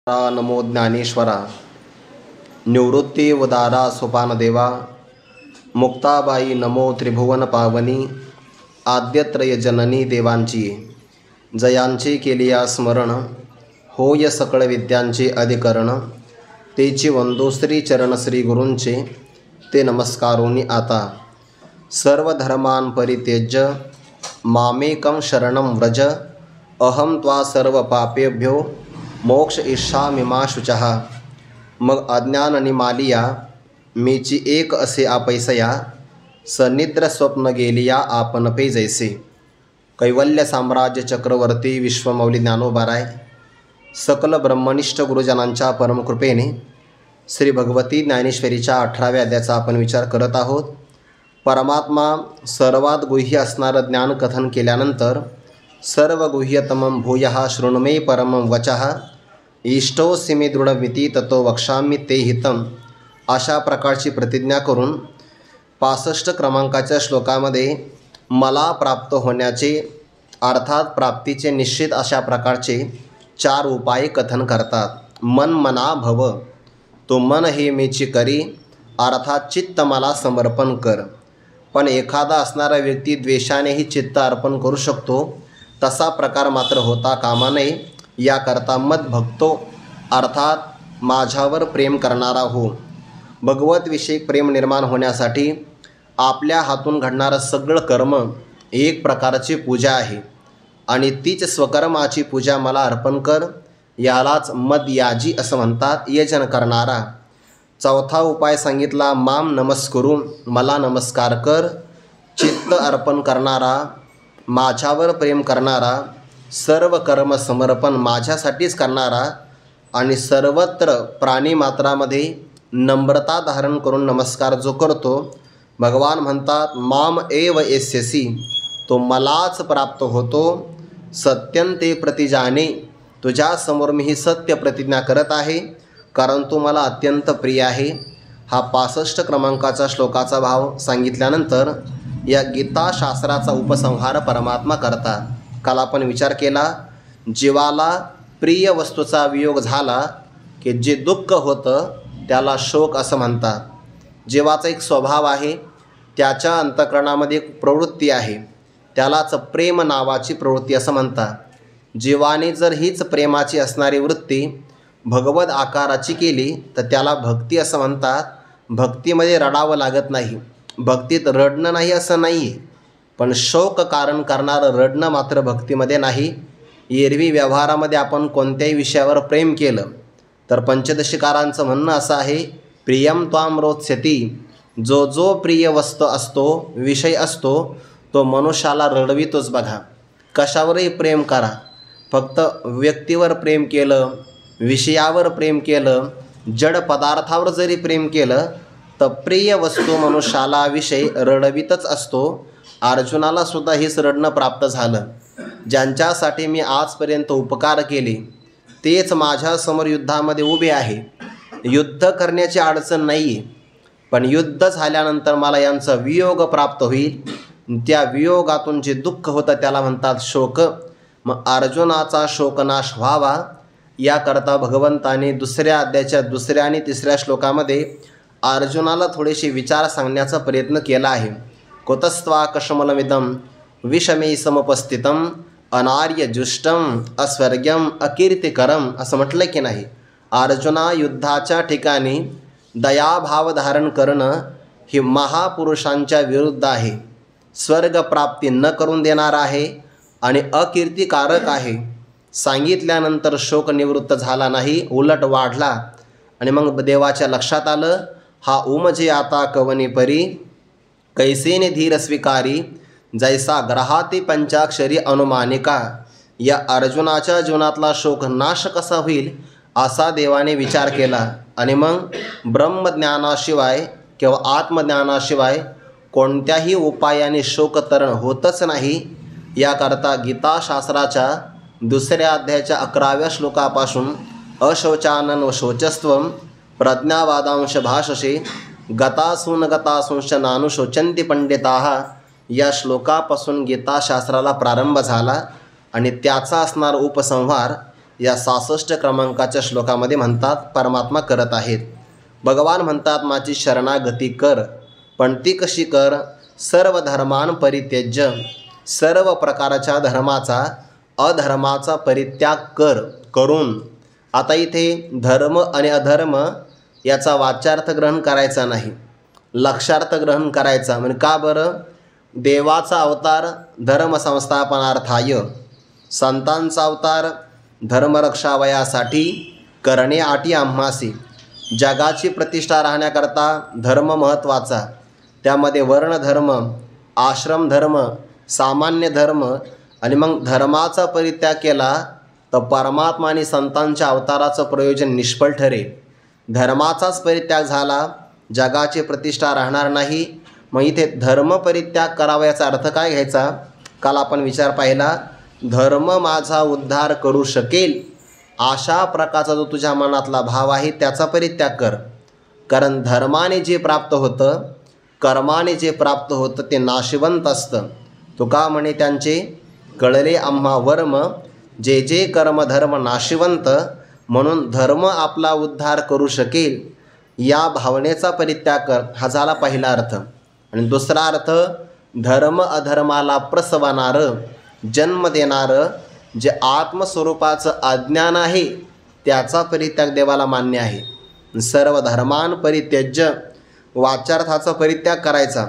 नमो ज्ञानेश्वरा निवृत्ती उदारा सोपानदेवा मुक्ताबाई नमो त्रिभुवन पावनी आद्यत्रय जननी देवांची जयांची केलिया स्मरण होय सकळ विद्यांचे अधिकरण तेची वंदो श्री चरण श्री गुरूंचे ते नमस्कारोनी आता सर्व धर्मान परित्यज्य मामेकं शरणं व्रज अहम त्वा सर्व पापेभ्यो मोक्ष इच्छामि मा शुचः। मग अज्ञान निमालिया मीची एक असे आपैसया सनिद्र स्वप्न गेलिया आपण पे जैसे। कैवल्य साम्राज्य चक्रवर्ती विश्वमौली ज्ञानोबाराय सकल ब्रह्मनिष्ठ गुरुजनांच्या परमकृपेने श्री भगवती ज्ञानेश्वरीच्या 18व्या अध्यायाचा आपण विचार करत आहोत। परमात्मा सर्वात गुह्य असणारं ज्ञान कथन केल्यानंतर सर्व गुह्यतमं भूयः शृणुमे परमं वचः इष्टोऽसि मे दृढमिति ततो वक्ष्यामि ते हितम अशा प्रकारची प्रतिज्ञा करून 65 क्रमांकाच्या श्लोकामध्ये मला प्राप्त होण्याचे अर्थात प्राप्तीचे निश्चित अशा प्रकारचे 4 उपाय कथन करतात। मन मना भव, तो मन हे मीची करी अर्थात चित्त मला समर्पण कर। पण एखादा असणारा व्यक्ती द्वेषानेही चित्त अर्पण करू शकतो, तसा प्रकार मात्र होता कामा नये। याकरता मद भक्तो अर्थात माझ्यावर प्रेम करणारा हो। भगवत विषयक प्रेम निर्माण होण्यासाठी आपल्या हातून घडणारं सगळं कर्म एक प्रकारची पूजा आहे आणि तीच स्वकर्माची पूजा मला अर्पण कर। यालाच मदयाजी असं म्हणतात, यजन करणारा। चौथा उपाय सांगितला, माम नमस्कुरू, मला नमस्कार कर। चित्त अर्पण करणारा, माझ्यावर प्रेम करणारा, सर्व कर्म समर्पण माझ्यासाठीच करणारा आणि सर्वत्र प्राणीमात्रामध्ये नम्रता धारण करून नमस्कार जो करतो, भगवान म्हणतात माम एव एस्यसि, तो मलाच प्राप्त होतो। सत्यंते प्रतिजाने, तुझ्यासमोर मी ही सत्य प्रतिज्ञा करत आहे कारण तू मला अत्यंत प्रिय आहे। हा 65 क्रमांकाचा श्लोकाचा भाव सांगितल्यानंतर या गीताशास्त्राचा उपसंहार परमात्मा करतात। काल आपण विचार केला, जीवाला प्रिय वस्तूचा वियोग झाला की जे दुःख होतं त्याला शोक असं म्हणतात। जीवाचा एक स्वभाव आहे, त्याच्या अंतःकरणामध्ये एक प्रवृत्ती आहे, त्यालाच प्रेम नावाची प्रवृत्ती असं म्हणतात। जीवाने जर हीच प्रेमाची असणारी वृत्ती भगवत आकाराची केली तर त्याला भक्ती असं म्हणतात। भक्तीमध्ये रडावं लागत नाही, भक्तीत रडणं नाही असं नाही आहे, पण शोक कारण करणारं रडणं मात्र भक्तीमध्ये नाही। एरवी व्यवहारामध्ये आपण कोणत्याही विषयावर प्रेम केलं तर पंचदशीकारांचं म्हणणं असं आहे, प्रियम त्वाम रोचती, जो जो प्रिय वस्तू असतो, विषय असतो, तो मनुष्याला रडवितोच बघा। कशावरही प्रेम करा, फक्त व्यक्तीवर प्रेम केलं, विषयावर प्रेम केलं, जड पदार्थावर जरी प्रेम केलं तर प्रिय वस्तू मनुष्याला विषय रडवितच असतो। अर्जुनाला सुद्धा हेच रडणं प्राप्त झालं। ज्यांच्यासाठी मी आजपर्यंत उपकार केले तेच माझ्यासमोर युद्धामध्ये उभे आहे। युद्ध करण्याची अडचण नाही आहे, पण युद्ध झाल्यानंतर मला यांचा वियोग प्राप्त होईल। त्या वियोगातून जे दुःख होतं त्याला म्हणतात शोक। मग अर्जुनाचा शोकनाश व्हावा याकरता भगवंताने 2ऱ्या अध्यायाच्या 2ऱ्या आणि 3ऱ्या श्लोकामध्ये अर्जुनाला थोडेसे विचार सांगण्याचा प्रयत्न केला आहे। कुतस्त्वा कशमलमिदं विषमे समुपस्थितम अनार्यजुष्टम अस्वर्ग्यम अकीर्तिकरम असं म्हटलं की नाही। अर्जुना, युद्धाच्या ठिकाणी दयाभाव धारण करणं हे महापुरुषांच्या विरुद्ध आहे, स्वर्गप्राप्ती न करून देणार आहे आणि अकीर्तिकारक आहे। सांगितल्यानंतर शोक निवृत्त झाला नाही, उलट वाढला। आणि मग देवाच्या लक्षात आलं, हा उमजे आता कवनी परी कैसेने धीर स्वीकारी जैसा ग्रहाती पंचाक्षरी अनुमानिका। या अर्जुनाच्या जीवनातला शोक नाश कसा होईल असा देवाने विचार केला आणि मग ब्रह्मज्ञानाशिवाय किंवा आत्मज्ञानाशिवाय कोणत्याही उपायाने शोकतरण होतच नाही। याकरता गीताशास्त्राच्या 2ऱ्या अध्यायाच्या 11व्या श्लोकापासून अशोचानन व शोचस्त्वं प्रज्ञावादांश भाषसे गतासून गतासूंश नानुशोचन्ति पंडिताः या श्लोकापासून गीताशास्त्राला प्रारंभ झाला आणि त्याचा असणारा उपसंहार या 66 क्रमांकाच्या श्लोकामध्ये म्हणतात परमात्मा करत आहेत. भगवान म्हणतात माझी शरणागती कर, पण ती कशी कर? सर्व धर्मान परित्यज्य, सर्व प्रकारच्या धर्माचा अधर्माचा परित्याग करून. आता इथे धर्म आणि अधर्म याचा वाच्यार्थ ग्रहण करायचा नाही, लक्षार्थ ग्रहण करायचा. म्हणजे का बरं? देवाचा अवतार धर्म संस्थापनार्थाय, संतांचा अवतार धर्मरक्षावयासाठी करणे आटी आम्हासी. जगाची प्रतिष्ठा राहण्याकरता धर्म महत्त्वाचा, त्यामध्ये वर्णधर्म, आश्रम धर्म, सामान्य धर्म. आणि मग धर्माचा परित्याग केला तर परमात्मा आणि संतांच्या अवताराचं प्रयोजन निष्फळ ठरेल. धर्माचाच परित्याग झाला, जगाची प्रतिष्ठा राहणार नाही. मग इथे धर्म परित्याग करावा याचा अर्थ काय घ्यायचा? काल आपण विचार पाहिला, धर्म माझा उद्धार करू शकेल अशा प्रकारचा जो तुझ्या मनातला भाव आहे त्याचा परित्याग कर. कारण धर्माने जे प्राप्त होतं, कर्माने जे प्राप्त होतं ते नाशिवंत असतं. तुका म्हणे त्यांचे कळले आम्हा वर्म, जे जे कर्म धर्म नाशिवंत. म्हणून धर्म आपला उद्धार करू शकेल या भावनेचा परित्याग कर, हा झाला पहिला अर्थ. आणि दुसरा अर्थ, धर्म अधर्माला प्रसवणारं, जन्म देणारं जे आत्मस्वरूपाचं अज्ञान आहे त्याचा परित्याग देवाला मान्य आहे. सर्व धर्मान परित्यज्य, वाच्यार्थाचा परित्याग करायचा,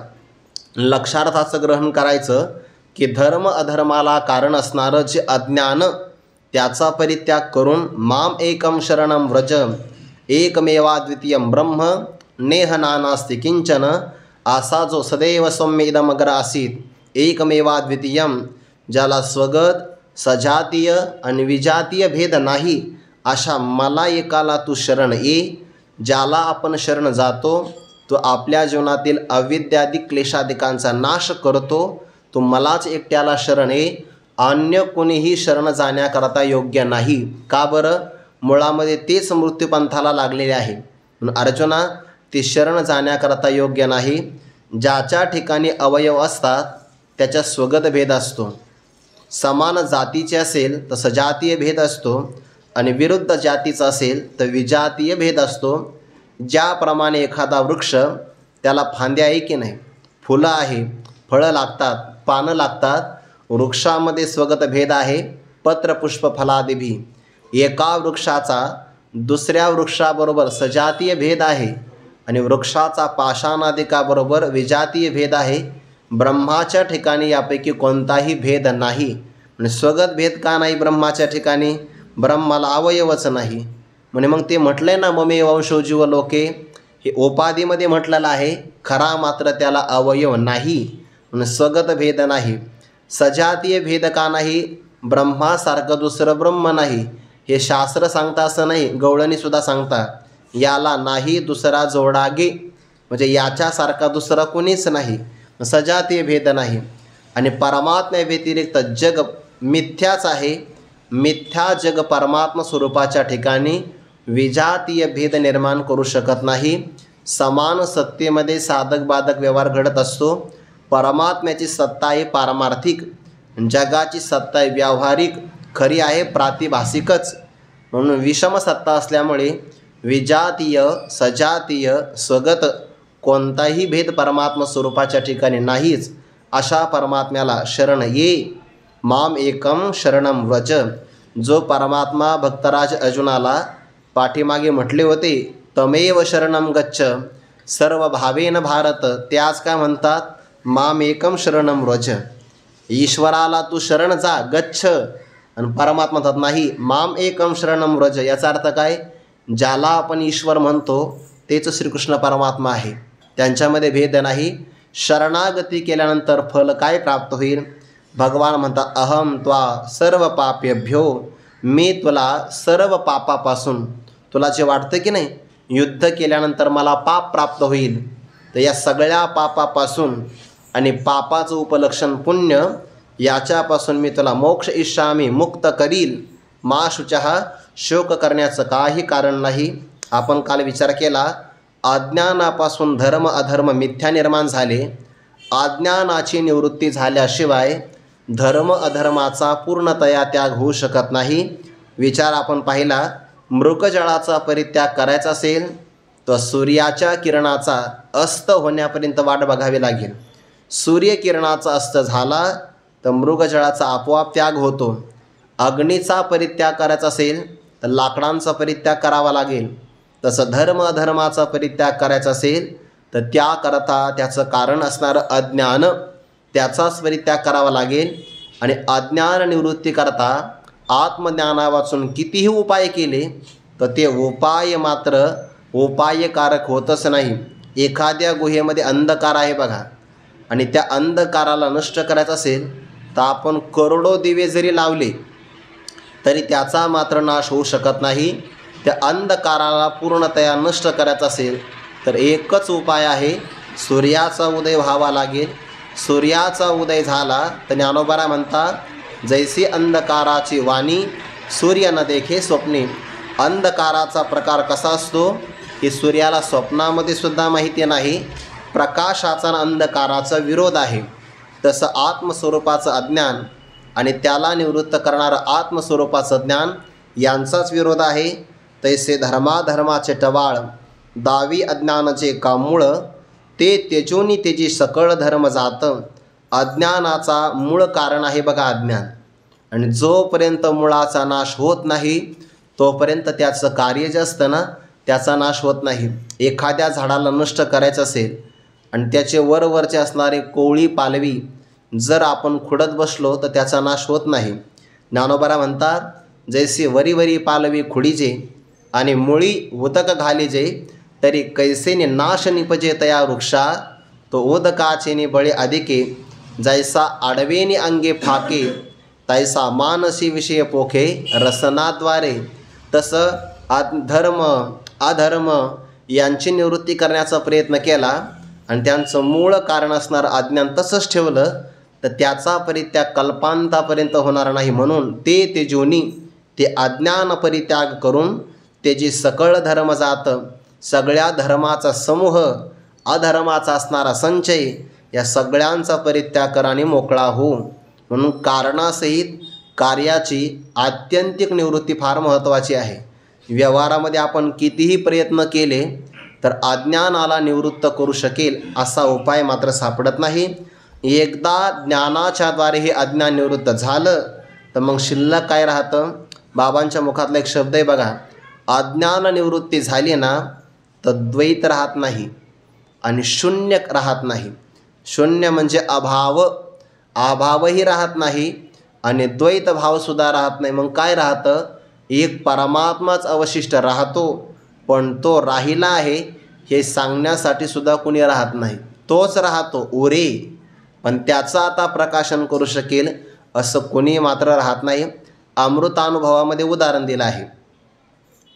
लक्षार्थाचं ग्रहण करायचं की धर्म अधर्माला कारण असणारं जे अज्ञान त्याचा परित्याग करून माम एकम शरणम व्रज, एकमेवाद्वितीयम ब्रह्म नेह नानास्ति किंचन. असा जो सदैव सौम्य इदमग्र आसीत एकमेवाद्वितीयम, ज्याला स्वगत सजातीय आणि विजातीय भेद नाही, अशा मला एकाला तू शरण ये. ज्याला आपण शरण जातो तो आपल्या जीवनातील अविद्यादी क्लेशादिकांचा नाश करतो. तो मलाच एकट्याला शरण ये, अन्य कोणीही शरण जाण्याकरता योग्य नाही. का बरं? मुळामध्ये तेच मृत्यूपंथाला लागलेले आहे. म्हणून अर्जुना, ते शरण जाण्याकरता योग्य नाही. ज्याच्या ठिकाणी अवयव असतात त्याच्या स्वगत भेद असतो, समान जातीचे असेल तर सजातीय भेद असतो, आणि विरुद्ध जातीचा असेल तर विजातीय भेद असतो. ज्याप्रमाणे एखादा वृक्ष, त्याला फांद्या आहे की नाही, फुलं आहे, फळं लागतात, पानं लागतात, वृक्षामध्ये स्वगत भेद आहे. पत्र पुष्प फलादिभी. एका वृक्षाचा दुसऱ्या वृक्षाबरोबर सजातीय भेद आहे आणि वृक्षाचा पाषाणादिकाबरोबर विजातीय भेद आहे. ब्रह्माच्या ठिकाणी यापैकी कोणताही भेद नाही. म्हणजे स्वगत भेद का नाही ब्रह्माच्या ठिकाणी? ब्रह्माला अवयवच नाही. म्हणजे मग ते म्हटलंय ना, ममे वंशो जीव लोके, हे उपाधीमध्ये म्हटलेलं आहे, खरा मात्र त्याला अवयव नाही, म्हणजे स्वगत भेद नाही. सजातीय भेद का नाही? ब्रह्मासारखं दुसरं ब्रह्म नाही. हे शास्त्र सांगता असं नाही, गवळणीसुद्धा सांगता, याला नाही दुसरा जोडागे, म्हणजे याच्यासारखा दुसरा कोणीच नाही, सजातीय भेद नाही. आणि परमात्म्या व्यतिरिक्त जग मिथ्याच आहे. मिथ्या जग परमात्मा स्वरूपाच्या ठिकाणी विजातीय भेद निर्माण करू शकत नाही. समान सत्तेमध्ये साधक बाधक व्यवहार घडत असतो. परमात्म्याची सत्ता आहे पारमार्थिक, जगाची सत्ता आहे व्यावहारिक, खरी आहे प्रातिभासिकच. म्हणून विषम सत्ता असल्यामुळे विजातीय सजातीय स्वगत कोणताही भेद परमात्मा स्वरूपाच्या ठिकाणी नाहीच. अशा परमात्म्याला शरण ये. माम एकम शरणम व्रज. जो परमात्मा भक्तराज अर्जुनाला पाठीमागे म्हटले होते, तमेव शरणम गच्छ सर्व भावेन भारत, ते आज काय म्हणतात? माम एकम शरणम व्रज. ईश्वराला तू शरण जा, गच्छ. आणि परमात्मा म्हणतात नाही, माम एकम शरणम व्रज. याचा अर्थ काय? ज्याला आपण ईश्वर म्हणतो तेच श्रीकृष्ण परमात्मा आहे, त्यांच्यामध्ये भेद नाही. शरणागती केल्यानंतर फल काय प्राप्त होईल? भगवान म्हणतात, अहम त्वा सर्व पापेभ्यो, मी तुला सर्व पापापासून, तुला जे वाटतं की नाही युद्ध केल्यानंतर मला पाप प्राप्त होईल, तर या सगळ्या पापापासून आणि पापाचं उपलक्षण पुण्य याच्यापासून मी तुला मोक्ष इच्छामी, मुक्त करील. मा शुचः, शोक करण्याचं काही कारण नाही. आपण काल विचार केला, अज्ञानापासून धर्म अधर्म मिथ्या निर्माण झाले. अज्ञानाची निवृत्ती झाल्याशिवाय धर्म अधर्माचा पूर्णतया त्याग होऊ शकत नाही. विचार आपण पाहिला, मृगजळाचा परित्याग करायचा असेल तर सूर्याच्या किरणाचा अस्त होण्यापर्यंत वाट बघावी लागेल. सूर्यकिरणाचा अस्त झाला तर मृगजळाचा आपोआप त्याग होतो. अग्नीचा परित्याग करायचा असेल तर लाकडांचा परित्याग करावा लागेल. तसं धर्म अधर्माचा परित्याग करायचा असेल तर त्याकरता त्याचं कारण असणारं अज्ञान, त्याचाच परित्याग करावा लागेल. आणि अज्ञान निवृत्तीकरता आत्मज्ञाना वाचून कितीही उपाय केले तर ते उपाय मात्र उपायकारक होतच नाही. एखाद्या गुहेमध्ये अंधकार आहे बघा, आणि त्या अंधकाराला नष्ट करायचं असेल तर आपण करोडो दिवे जरी लावले तरी त्याचा मात्र नाश होऊ शकत नाही. त्या अंधकाराला पूर्णतया नष्ट करायचं असेल तर एकच उपाय आहे, सूर्याचा उदय व्हावा लागेल. सूर्याचा उदय झाला तर ज्ञानोबा म्हणतात, जैसी अंधकाराची वाणी सूर्य न देखे स्वप्ने. अंधकाराचा प्रकार कसा असतो की सूर्याला स्वप्नामध्ये सुद्धा माहिती नाही. प्रकाशाचा आणि अंधकाराचा विरोध आहे. तसं आत्मस्वरूपाचं अज्ञान आणि त्याला निवृत्त करणारं आत्मस्वरूपाचं ज्ञान यांचाच विरोध आहे. तैसे धर्माधर्माचे टवाळ दावी अज्ञानाचे कामूळ, ते तेजोनी तेजी सकळ धर्म जात. अज्ञानाचा मूळ कारण आहे बघा अज्ञान, आणि जोपर्यंत मुळाचा नाश होत नाही तोपर्यंत त्याचं कार्य जे असतं ना त्याचा नाश होत नाही. एखाद्या झाडाला नष्ट करायचं असेल आणि त्याचे वरवरचे असणारे कोवळी पालवी जर आपण खुडत बसलो तर त्याचा नाश होत नाही. ज्ञानोबा म्हणतात, जैसे वरी वरी पालवी खुडीजे आणि मुळी उदक घालीजे, तरी कैसेने नाश निपजे तया वृक्षा, तो उदकाचे बळे अधिके. जैसा आडवेने अंगे फाके, तैसा मानसी विषय पोखे रसनाद्वारे. तसं धर्म अधर्म यांची निवृत्ती करण्याचा प्रयत्न केला आणि त्यांचं मूळ कारण असणारं अज्ञान तसंच ठेवलं तर त्याचा परित्याग कल्पांतापर्यंत होणार नाही. म्हणून ते तेजोनी ते अज्ञान परित्याग करून त्याची सकळ धर्म जात. सगळ्या धर्माचा समूह, अधर्माचा असणारा संचय, या सगळ्यांचा परित्याग कर आणि मोकळा हो. म्हणून कारणासहित कार्याची आत्यंतिक निवृत्ती फार महत्त्वाची आहे. व्यवहारामध्ये आपण कितीही प्रयत्न केले तर अज्ञानाला निवृत्त करू शकेल असा उपाय मात्र सापडत नाही. एकदा ज्ञानाच्याद्वारे हे अज्ञान निवृत्त झालं तर मग शिल्लक काय राहतं? बाबांच्या मुखातला एक शब्द आहे बघा, अज्ञान निवृत्ती झाली ना तर द्वैत राहत नाही आणि शून्य राहत नाही. शून्य म्हणजे अभाव, अभावही राहत नाही आणि द्वैत भावसुद्धा राहत नाही. मग काय राहतं? एक परमात्माच अवशिष्ट राहतो, पण तो राहिला आहे हे सांगण्यासाठी सुद्धा कुणी राहत नाही. तोच राहतो उरे, पण त्याचं आता प्रकाशन करू शकेल असं कोणी मात्र राहत नाही. अमृतानुभवामध्ये उदाहरण दिलं आहे.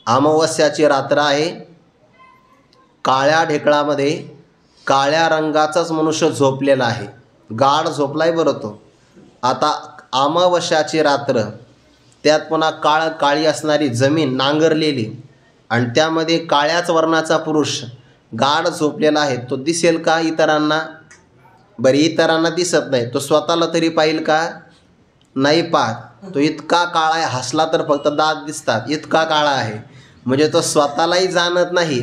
अमावस्याची रात्र आहे, काळ्या ढेकळामध्ये काळ्या रंगाचाच मनुष्य झोपलेला आहे, गाढ झोपलाय बरं तो. आता अमावस्याची रात्र, त्यात पुन्हा काळी असणारी जमीन नांगरलेली आणि त्यामध्ये काळ्याच वर्णाचा पुरुष गाढ झोपलेला आहे. तो दिसेल का इतरांना? बरं, इतरांना दिसत नाही, तो स्वतःला तरी पाहिल का? नाही पाहत. तो इतका काळा आहे, हसला तर फक्त दात दिसतात, इतका काळा आहे. म्हणजे तो स्वतःलाही जाणत नाही,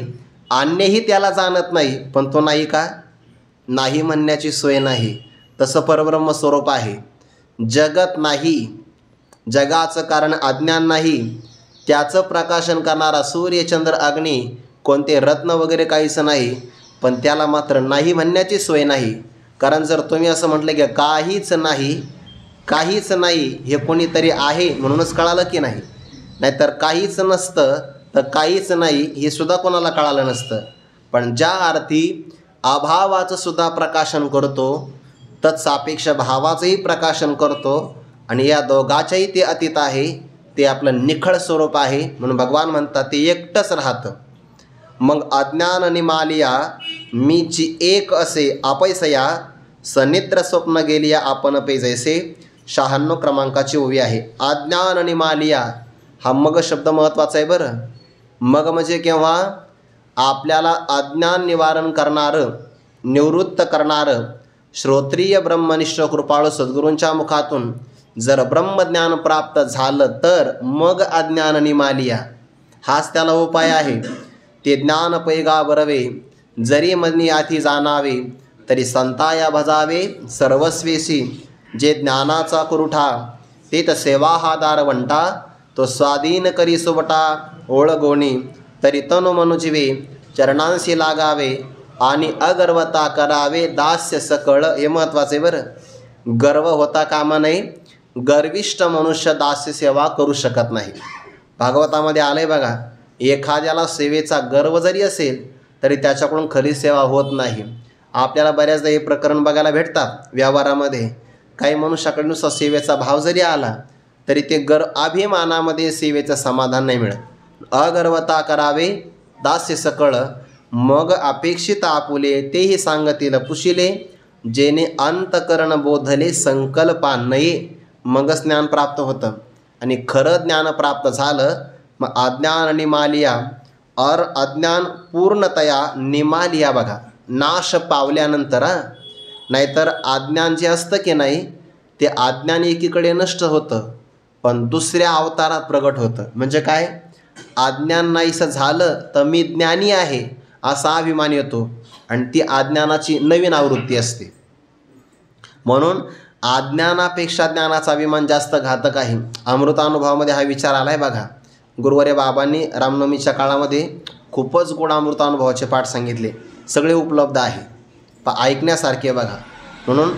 अन्यही त्याला जाणत नाही, पण तो नाही का? नाही म्हणण्याची सोय नाही. तसं परब्रह्म स्वरूप आहे. जगत नाही, जगाचं कारण अज्ञान नाही. त्याचं प्रकाशन करणारा सूर्य चंद्र अग्नी, कोणते रत्न वगैरे काहीच नाही, पण त्याला मात्र नाही म्हणण्याची सोय नाही. कारण जर तुम्ही असं म्हटलं की काहीच नाही, काहीच नाही हे कोणीतरी आहे म्हणूनच कळालं की नाही, नाहीतर काहीच नसतं तर काहीच नाही हे सुद्धा कोणाला कळालं नसतं. पण ज्या अर्थी अभावाचं सुद्धा प्रकाशन करतो, तत्सापेक्ष भावाचंही प्रकाशन करतो आणि या दोघाच्याही ते अतीत आहे, ते आपलं निखळ स्वरूप आहे. म्हणून भगवान म्हणतात ते एकटंच राहतं. मग अज्ञान निमालिया मीची एक असे अपैसया, सनिद्र स्वप्न गेलिया आपण पे जैसे. 96 क्रमांकाची ओवी आहे. अज्ञान निमालिया हा मग शब्द महत्त्वाचा आहे बरं. मग म्हणजे केव्हा? आपल्याला अज्ञान निवारण करणारं, निवृत्त करणारं श्रोत्रिय ब्रह्मनिष्ठ कृपाळू सद्गुरूंच्या मुखातून जर ब्रह्मज्ञान प्राप्त झालं तर मग अज्ञान निमालिया, हाच त्याला उपाय आहे. ते ज्ञान पैगा बरवे, जरी मनी आधी जाणावे, तरी संताया भजावे सर्वस्वेशी. जे ज्ञानाचा कुरुठा, ते तर सेवा हा दारवंटा, तो स्वाधीन करी सुबटा ओळगोणी. तरी तनु मनुजीवे चरणांशी लागावे, आणि अगर्वता करावे दास्य सकळ. हे महत्त्वाचे बरं. गर्व होता कामा नये, गर्विष्ठ मनुष्य दास्य सेवा करू शकत नाही. भागवतामध्ये आलंय बघा, एखाद्याला सेवेचा गर्व जरी असेल तरी त्याच्याकडून खरी सेवा होत नाही. आपल्याला बऱ्याचदा हे प्रकरण बघायला भेटतात व्यवहारामध्ये. काही मनुष्याकडे नुसता सेवेचा भाव जरी आला तरी ते अभिमानामध्ये सेवेचं समाधान नाही मिळत. अगर्वता करावे दास्य सकळ, मग अपेक्षित आपुले, तेही सांगतील पुशिले. जेणे अंतकरण बोधले संकल्पा नये, मगच ज्ञान प्राप्त होतं. आणि खरं ज्ञान प्राप्त झालं मग अज्ञान निमालिया, अज्ञान पूर्णतया निमालिया बघा, नाश पावल्यानंतर. नाहीतर अज्ञान जे असतं की नाही, ते अज्ञान एकीकडे नष्ट होतं पण दुसऱ्या अवतारात प्रगट होतं. म्हणजे काय, अज्ञान नाहीसं झालं तर मी ज्ञानी आहे असा अभिमान येतो, आणि ती अज्ञानाची नवीन आवृत्ती असते. म्हणून अज्ञानापेक्षा ज्ञानाचा अभिमान जास्त घातक आहे. अमृतानुभवामध्ये हा विचार आला आहे बघा. गुरुवर्य बाबांनी रामनवमीच्या काळामध्ये खूपच गोड अमृतानुभवाचे पाठ सांगितले, सगळे उपलब्ध आहे, ऐकण्यासारखे बघा. म्हणून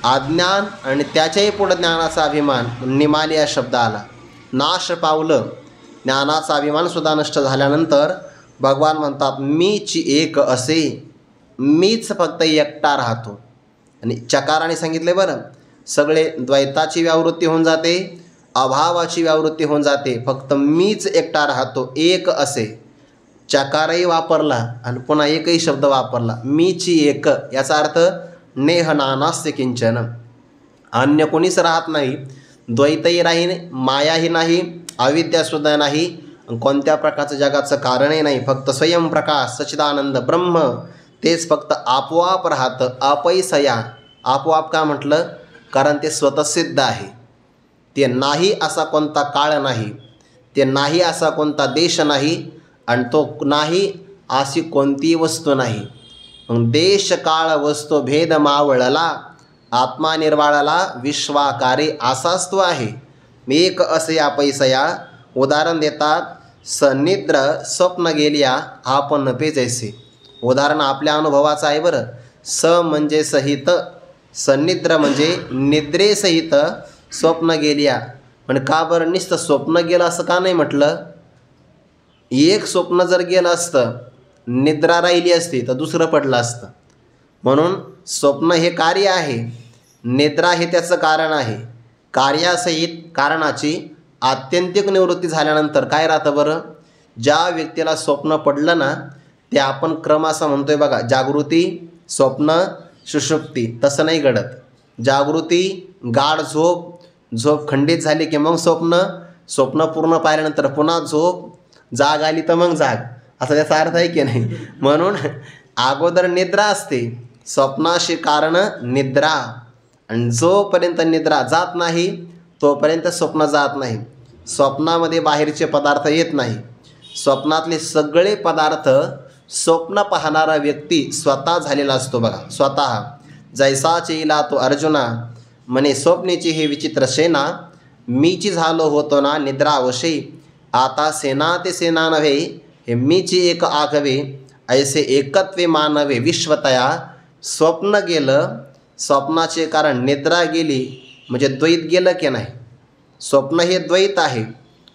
अज्ञान आणि त्याच्याही पुढं ज्ञानाचा अभिमान, निमालिया शब्द आला. नाश पावलं, ज्ञानाचा अभिमानसुद्धा नष्ट झाल्यानंतर भगवान म्हणतात मीच एक असे, मीच फक्त एकटा राहतो. आणि चकाराने सांगितले बरं, सगळे द्वैताची व्यावृत्ती होऊन जाते, अभावाची व्यावृत्ती होऊन जाते, फक्त मीच एकटा राहतो एक असे. चकारही वापरला आणि पुन्हा एकही शब्द वापरला, मीची एक. याचा अर्थ नेह नानास्य किंचन, अन्य कोणीच राहत नाही. द्वैतही नाही, मायाही नाही, अविद्यासुद्धा नाही, कोणत्या प्रकारचं जगाचं कारणही नाही. फक्त स्वयंप्रकाश सच्चिदानंद ब्रह्म, तेच फक्त आपोआप राहतं. अपैसया, आपोआप का म्हटलं, कारण ते स्वतःसिद्ध आहे. ते नाही असा कोणता काळ नाही, ते नाही असा कोणता देश नाही, आणि तो नाही अशी कोणतीही वस्तू नाही. मग देश काळ वस्तू भेद मावळला, आत्मा निर्वाळाला विश्वाकारे असाच तो आहे. एक असे अपैसया. उदाहरण देतात, सनिद्र स्वप्न गेल्या आपण नपे जैसे. उदाहरण आपल्या अनुभवाचं आहे बरं. स म्हणजे सहित, सनिद्र म्हणजे निद्रेसहित स्वप्न गेल्या. पण का बरं नुसतं स्वप्न गेलं असं का नाही म्हटलं? एक स्वप्न जर गेलं असतं, निद्रा राहिली असती तर दुसरं पडलं असतं. म्हणून स्वप्न हे कार्य आहे, निद्रा हे त्याचं कारण आहे. कार्यासहित कारणाची आत्यंतिक निवृत्ती झाल्यानंतर काय राहतं बरं? ज्या व्यक्तीला स्वप्न पडलं ना, ते आपण क्रम असा म्हणतोय बघा, जागृती, स्वप्न, सुषुप्ती. तसं नाही घडत. जागृती, गाढ झोप, झोप खंडित झाली की मग स्वप्न, स्वप्न पूर्ण पाहिल्यानंतर पुन्हा झोप, जाग आली तर मग जाग, असा त्याचा अर्थ आहे की नाही. म्हणून अगोदर निद्रा असते, स्वप्नाशी कारण निद्रा, आणि जोपर्यंत निद्रा जात नाही तोपर्यंत स्वप्न जात नाही. स्वप्नामध्ये बाहेरचे पदार्थ येत नाही. स्वप्नातले सगळे पदार्थ स्वप्न पाहणारा व्यक्ती स्वतः झालेला असतो बघा, स्वतः. जैसा चेला तो अर्जुना, म्हणे स्वप्नेची हे विचित्र सेना, मीची झालो होतो ना निद्रावशे. आता सेना ते सेना नव्हे, हे मीची एक आघवे, ऐसे एकत्वे मानवे विश्वतया. स्वप्न गेलं, स्वप्नाचे कारण निद्रा गेली, म्हणजे द्वैत गेलं की नाही. स्वप्न हे द्वैत आहे,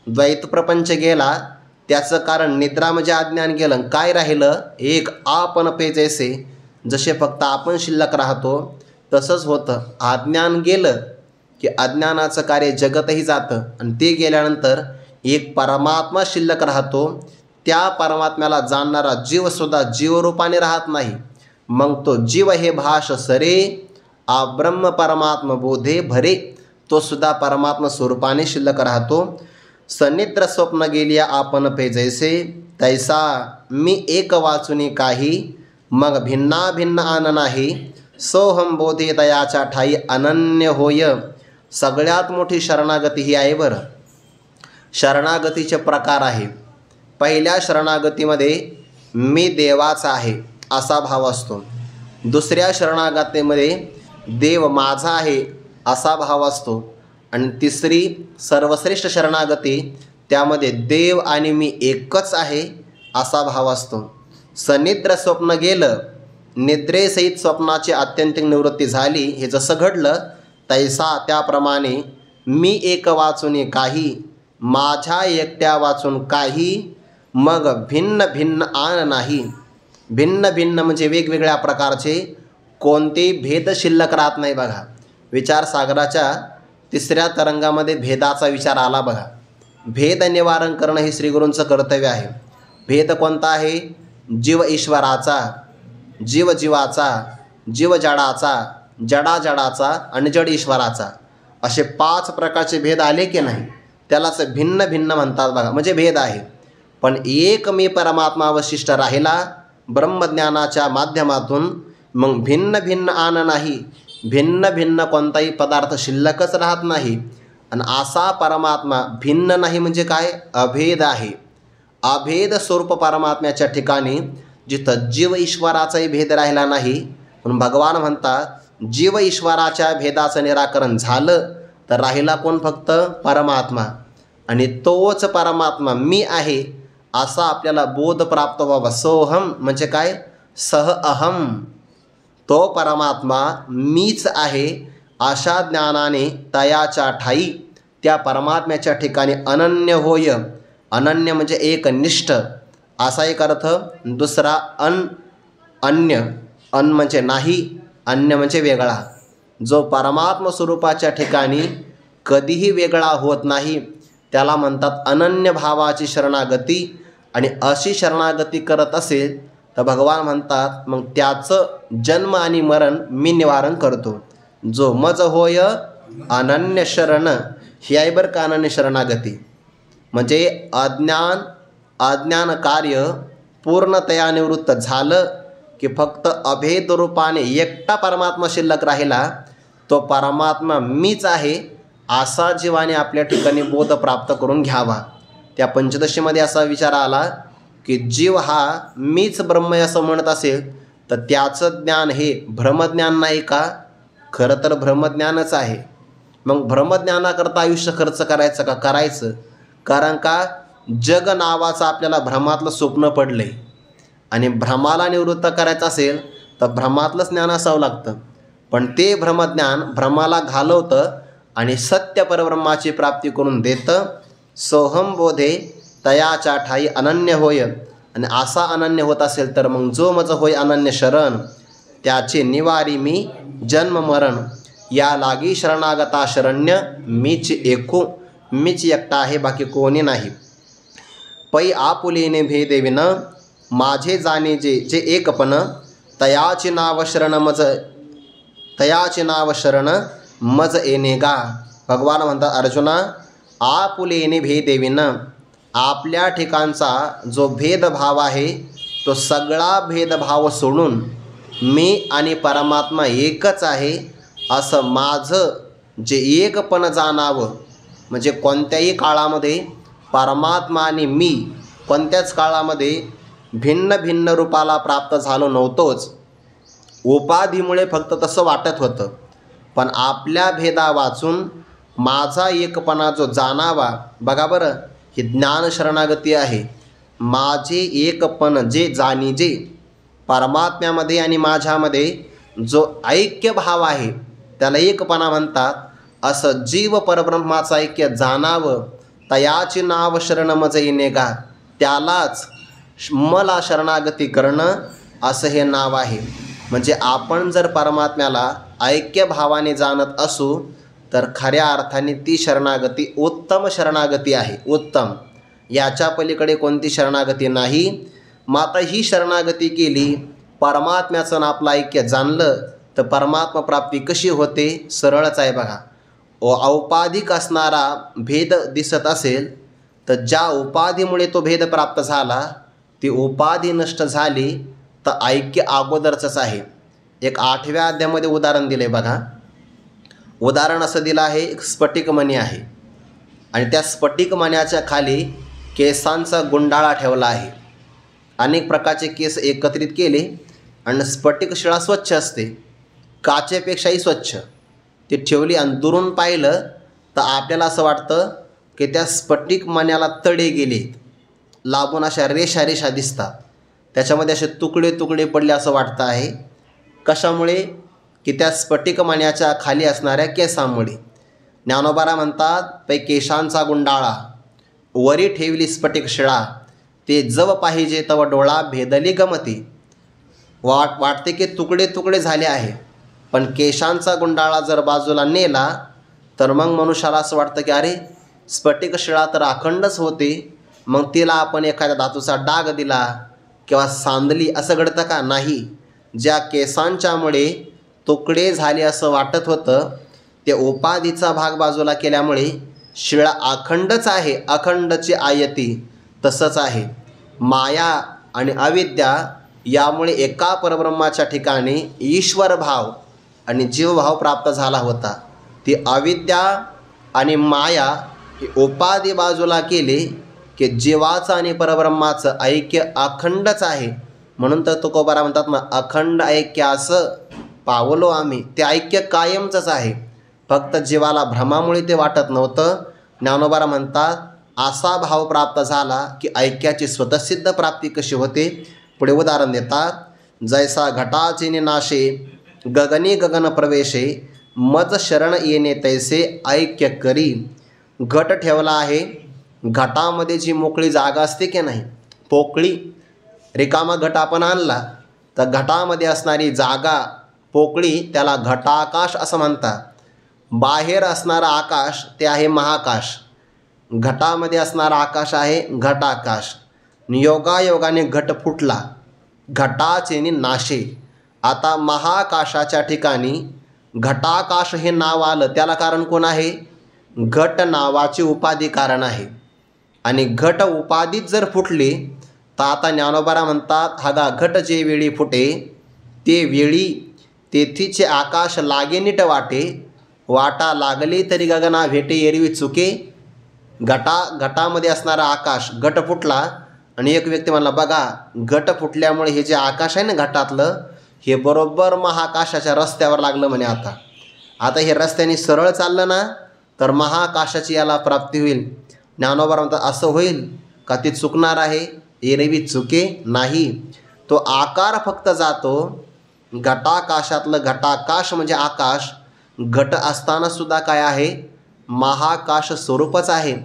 द्वैत प्रपंच गेला, त्याचं कारण निद्रा म्हणजे अज्ञान गेलं. काय राहिलं? एक आपण पे जैसे. जसे फक्त आपण शिल्लक राहतो तसंच होतं. अज्ञान गेलं की अज्ञानाचं कार्य जगतही जातं, आणि ते गेल्यानंतर एक परमात्मा शिल्लक राहतो. त्या परमात्म्याला जाणणारा जीवसुद्धा जीवरूपाने राहत नाही. मग तो जीव हे भाष सरे, ब्रह्म परमात्मा बोधे भरे, तो सुद्धा परमात्मा स्वरूपाने शिल्लक राहतो. सनिद्र स्वप्न गेलिया आपण पे जैसे, तैसा मी एक वाचुनी काही, मग भिन्ना भिन्न आन नाही. सोहम बोधे दयाच्या ठाई अनन्य होय. सगळ्यात मोठी शरणागती ही आहे बरं. शरणागतीचे प्रकार आहे. पहिल्या शरणागतीमध्ये मी देवाचा आहे असा भाव असतो. दुसऱ्या शरणागतीमध्ये देव माझा आहे असा भाव असतो. आणि तिसरी सर्वश्रेष्ठ शरणागती, त्यामध्ये देव आणि मी एकच आहे असा भाव असतो. सनिद्र स्वप्न गेलं, निद्रेसहित स्वप्नाची आत्यंतिक निवृत्ती झाली, हे जसं घडलं तैसा त्याप्रमाणे मी एक वाचून काही, माझ्या एकट्या वाचून काही, मग भिन्न भिन्न आन नाही. भिन्न भिन्न म्हणजे वेगवेगळ्या प्रकारचे, कोणतेही भेद शिल्लक राहत नाही. बघा, विचारसागराच्या तिसऱ्या तरंगामध्ये भेदाचा विचार आला. बघा, भेद निवारण करणं हे श्रीगुरूंचं कर्तव्य आहे. भेद कोणता आहे? जीव ईश्वराचा, जीव जीवाचा, जीव जडाचा, जडा जडाचा आणि जड ईश्वराचा, असे 5 प्रकारचे भेद आले की नाही, त्यालाच भिन्न भिन्न म्हणतात. बघा, म्हणजे भेद आहे. पण एक मी परमात्मा अवशिष्ट राहिला ब्रह्मज्ञानाच्या माध्यमातून. मग भिन्न भिन्न आन नाही, भिन्न भिन्न कोणताही पदार्थ शिल्लकच राहत नाही. आणि असा परमात्मा भिन्न नाही म्हणजे काय? अभेद आहे. अभेद स्वरूप परमात्म्याच्या ठिकाणी जिथं जीव ईश्वराचाही भेद राहिला नाही, म्हणून भगवान म्हणतात जीव ईश्वराच्या भेदाचं निराकरण झालं तर राहिला कोण? फक्त परमात्मा. आणि तोच परमात्मा मी आहे असा आपल्याला बोध प्राप्त व्हावा. सोहम म्हणजे काय? सह अहम, तो परमात्मा मीच आहे अशा ज्ञानाने तयाच्या ठाई त्या परमात्म्याच्या ठिकाणी अनन्य होय. अनन्य म्हणजे एकनिष्ठ असा एक अर्थ. दुसरा अन्य, अन म्हणजे नाही, अन्य म्हणजे वेगळा. जो परमात्म स्वरूपाच्या ठिकाणी कधीही वेगळा होत नाही त्याला म्हणतात अनन्य भावाची शरणागती. आणि अशी शरणागती करत असेल तर भगवान म्हणतात मग त्याचं जन्म आणि मरण मी निवारण करतो. जो मज होय अनन्य शरण, ही आहे बरं का अनन्य शरणागती. म्हणजे अज्ञान कार्य पूर्णतया निवृत्त झालं की फक्त अभेद रूपाने एकटा परमात्मा शिल्लक राहिला. तो परमात्मा मीच आहे असा जीवाने आपल्या ठिकाणी बोध प्राप्त करून घ्यावा. त्या पंचदशीमध्ये असा विचार आला की जीव हा मीच ब्रह्म असं म्हणत असेल तर त्याचं ज्ञान हे भ्रमज्ञान नाही का? खरं तर भ्रमज्ञानच आहे. मग भ्रमज्ञानाकरता आयुष्य खर्च करायचं का? करायचं. कारण का जग नावाचं आपल्याला भ्रमातलं स्वप्न पडलंय आणि भ्रमाला निवृत्त करायचं असेल तर भ्रमातलंच ज्ञान असावं लागतं. पण ते भ्रमज्ञान भ्रमाला घालवतं आणि सत्य परब्रह्माची प्राप्ती करून देतं. सोहम बोधे तयाच्या ठाई अनन्य होय. आणि असा अनन्य होत असेल तर मग जो मज होय अनन्य शरण, त्याचे निवारी मी जन्म मरण. या लागी शरणागता शरण्य मीच एकू, मीच एकटा आहे, बाकी कोणी नाही. पै आपुलेने भेदेविन माझे जाणे जे एकपण, तयाचे नाव शरण मज येणे गा. भगवान म्हणतात अर्जुना, आपुलेने भेदेविन, आपल्या ठिकाणचा जो भेदभाव आहे तो सगळा भेदभाव सोडून मी आणि परमात्मा एकच आहे असं माझं जे एकपण जाणावं. म्हणजे कोणत्याही काळामध्ये परमात्मा आणि मी कोणत्याच काळामध्ये भिन्न भिन्न रूपाला प्राप्त झालो नव्हतोच. उपाधीमुळे फक्त तसं वाटत होतं. पण आपल्या भेदा वाचून माझा एकपणा जो जाणावा. बघा बरं, ही ज्ञान शरणागती आहे. माझे एकपण जे जाणीजे, परमात्म्यामध्ये आणि माझ्यामध्ये जो ऐक्य भाव आहे त्याला एकपणा म्हणतात. असं जीव परब्रह्माचं ऐक्य जाणावं, तयाचे नाव शरण मज येणे गा, त्यालाच मला शरणागती करणं असं हे नाव आहे. म्हणजे आपण जर परमात्म्याला ऐक्य भावाने जाणत असू तर खऱ्या अर्थाने ती शरणागती उत्तम शरणागती आहे. उत्तम, याच्या पलीकडे कोणती शरणागती नाही. मात्र ही शरणागती केली, परमात्म्याचं आपलं ऐक्य जाणलं तर परमात्मा प्राप्ती कशी होते? सरळच आहे. बघा, औपाधिक असणारा भेद दिसत असेल तर ज्या उपाधीमुळे तो भेद प्राप्त झाला ती उपाधी नष्ट झाली तर ऐक्य अगोदरचंच आहे. एक 8व्या अध्यायामध्ये उदाहरण दिले. बघा, उदाहरण असं दिलं आहे, एक स्फटिकमणी आहे आणि त्या स्फटिकमण्याच्या खाली केसांचा गुंडाळा ठेवला आहे. अनेक प्रकारचे केस एकत्रित केले आणि स्फटिक शिळा स्वच्छ असते, काचेपेक्षाही स्वच्छ ती ठेवली आणि दुरून पाहिलं तर आपल्याला असं वाटतं की त्या स्फटिक मण्याला तडे गेले, लांबून अशा रेषा रेषा दिसतात, त्याच्यामध्ये असे तुकडे तुकडे पडले असं वाटतं आहे. कशामुळे? की त्या स्फटिक मण्याच्या खाली असणाऱ्या केसांमुळे. ज्ञानोबा म्हणतात, पै केशांचा गुंडाळा वरी ठेवली स्फटिक शिळा, ते जव पाहिजे तव डोळा भेदली गमती. वाटते की तुकडे तुकडे झाले आहे, पण केशांचा गुंडाळा जर बाजूला नेला तर मग मनुष्याला असं वाटतं की अरे स्फटिक शिळा तर अखंडच होते, मग तिला आपण एखाद्या धातूचा डाग दिला किंवा सांदली असं घडतं का? नाही. ज्या केसांच्यामुळे तुकडे झाले असं वाटत होतं ते उपाधीचा भाग बाजूला केल्यामुळे शिळा अखंडच आहे, अखंडची आयती. तसंच आहे माया आणि अविद्या, यामुळे एका परब्रह्माच्या ठिकाणी ईश्वर भाव आणि जीवभाव प्राप्त झाला होता. ती अविद्या आणि माया ही उपाधी बाजूला केले की जीवाचं आणि परब्रह्माचं ऐक्य अखंडच आहे. म्हणून तर तुकोबारा म्हणतात ना, अखंड ऐक्य असं पावलो आम्ही. ते ऐक्य कायमचंच आहे, फक्त जीवाला भ्रमामुळे ते वाटत नव्हतं. ज्ञानोबारा म्हणतात, असा भाव प्राप्त झाला की ऐक्याची स्वतःसिद्ध प्राप्ती कशी होते. पुढे उदाहरण देतात, जैसा घटाचे नाशे गगनी गगन प्रवेशे, मज शरण येणे तैसे ऐक्य करी. घट ठेवला आहे, घटामध्ये जी मोकळी जागा असते की नाही, पोकळी रिकामा घट आपण आणला तर घटामध्ये असणारी जागा पोकळी त्याला घटाकाश असं म्हणतात. बाहेर असणारा आकाश ते आहे महाकाश, घटामध्ये असणारा आकाश आहे घटाकाश. योगायोगाने घट फुटला, घटाचे नाशे. आता महाकाशाच्या ठिकाणी घटाकाश हे नाव आलं, त्याला कारण कोण आहे? घट नावाची उपाधी कारण आहे. आणि घट उपाधीत जर फुटली तर आता ज्ञानोबारा म्हणतात, हागा घट जे वेळी फुटे ते वेळी तेथीचे आकाश लागे नीट वाटे, वाटा लागली तरी गगना भेटे एरवी चुके. घटामध्ये असणारा आकाश घट फुटला आणि एक व्यक्ती म्हणला, बघा घट फुटल्यामुळे हे जे आकाश आहे ना घटातलं, हे बरोबर महाकाशाच्या रस्त्यावर लागलं म्हणे. आता हे रस्त्याने सरळ चाललं ना तर महाकाशाची याला प्राप्ती होईल. ज्ञानोबा म्हणतात, असं होईल का ते चुकणार आहे? एरवी चुके नाही. तो आकार फक्त जातो. घटाकाशातलं घटाकाश म्हणजे आकाश, घट असताना सुद्धा काय आहे? महाकाश स्वरूपच आहे,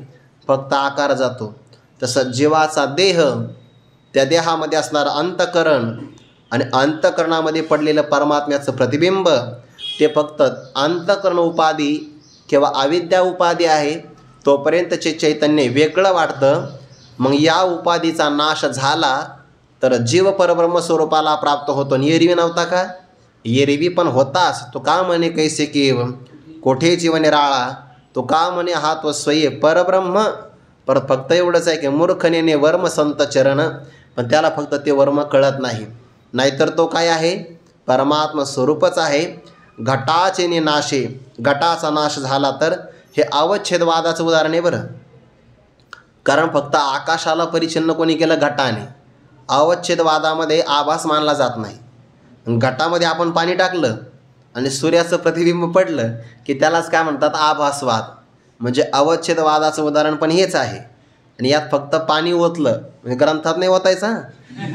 फक्त आकार जातो. तसं जीवाचा देह, त्या देहामध्ये असणारं अंतःकरण आणि अंतःकरणामध्ये पडलेलं परमात्म्याचं प्रतिबिंब, ते फक्त अंतःकरण उपाधी किंवा अविद्या उपाधी आहे, तोपर्यंतचे चैतन्य वेगळं वाटतं. मग या उपाधीचा नाश झाला तर जीव परब्रह्म स्वरूपाला प्राप्त होतो. आणि एरवी नव्हता का? एरवी पण होताच. तो का म्हणे कैसे की कोठे जीवने राळा, तो का म्हणे हा तो स्वयं परब्रह्म. परत फक्त एवढंच आहे की मूर्खनेने वर्म संत चरण, पण त्याला फक्त ते वर्म कळत नाही. नाहीतर तो काय आहे? परमात्मा स्वरूपच आहे. घटाचे नाशे, घटाचा नाश झाला तर हे अवच्छेदवादाचं उदाहरण आहे बरं. कारण फक्त आकाशाला परिच्छिन्न कोणी केलं? घटाने. अवच्छेदवादामध्ये आभास मानला जात नाही. घटामध्ये आपण पाणी टाकलं आणि सूर्याचं प्रतिबिंब पडलं की त्यालाच काय म्हणतात? आभासवाद. म्हणजे अवच्छेदवादाचं उदाहरण पण हेच आहे. आणि यात फक्त पाणी ओतलं म्हणजे ग्रंथात नाही ओतायचा,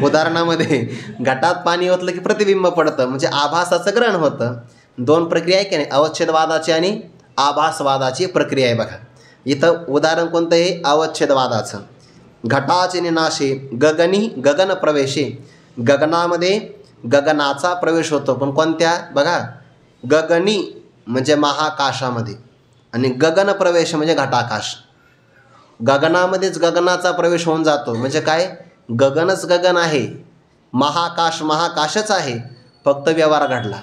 उदाहरणामध्ये घटात पाणी ओतलं की प्रतिबिंब पडतं, म्हणजे आभासाचं ग्रहण होतं. दोन प्रक्रिया आहे की नाही, अवच्छेदवादाची आणि आभासवादाची प्रक्रिया आहे. बघा इथं उदाहरण कोणतं आहे? अवच्छेदवादाचं. घटाचे नाशे गगनी गगन प्रवेशे, गगनामध्ये गगनाचा प्रवेश होतो, पण कोणत्या? बघा गगनी म्हणजे महाकाशामध्ये आणि गगन प्रवेश म्हणजे घटाकाश. गगनामध्येच गगनाचा प्रवेश होऊन जातो, म्हणजे काय? गगनच गगन आहे, महाकाश महाकाशच आहे, फक्त व्यवहार घडला.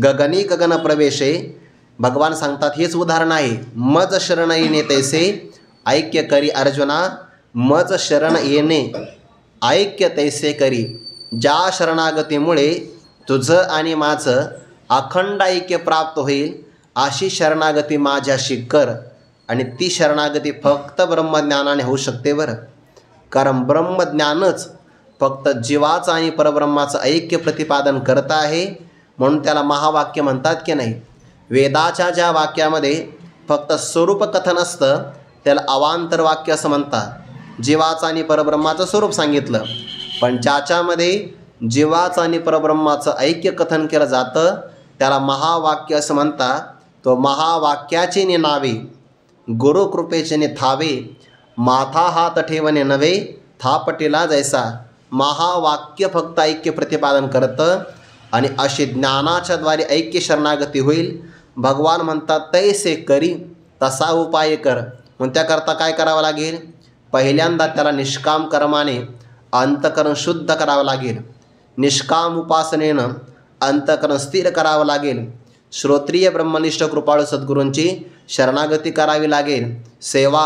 गगनी गगन प्रवेशे, भगवान सांगतात हेच उदाहरण आहे. मज शरण येणे तैसे ऐक्य करी अर्जुना, मज शरण येणे ऐक्य तैसे करी. ज्या शरणागतीमुळे तुझं आणि माझं अखंड ऐक्य प्राप्त होईल अशी शरणागती माझ्याशी कर. आणि ती शरणागती फक्त ब्रह्मज्ञानाने होऊ शकते बरं. कारण ब्रह्मज्ञानच फक्त जीवाचं आणि परब्रह्माचं ऐक्य प्रतिपादन करत आहे. म्हणून त्याला महावाक्य म्हणतात की नाही. वेदाच्या ज्या वाक्यामध्ये फक्त स्वरूप कथन असतं त्याला अवांतर वाक्य असं म्हणतात. जीवाचं आणि परब्रह्माचं स्वरूप सांगितलं, पण ज्याच्यामध्ये जीवाचं आणि परब्रह्माचं ऐक्य कथन केलं जातं त्याला महावाक्य असं म्हणतात. तो महावाक्याची नावे गुरुकृपेचे थावे. माथा हात ठेवणे नव्हे थापटेला जैसा. महावाक्य फक्त ऐक्य प्रतिपादन करतं आणि अशी ज्ञानाच्या द्वारे ऐक्य शरणागती होईल. भगवान म्हणतात तैसे करी तसा उपाय कर. मग त्याकरता काय करावं लागेल? पहिल्यांदा त्याला निष्काम कर्माने अंतकरण शुद्ध करावं लागेल. निष्काम उपासनेनं अंतकरण स्थिर करावं लागेल. श्रोत्रिय ब्रह्मनिष्ठ कृपाळू सद्गुरूंची शरणागती करावी लागेल. सेवा,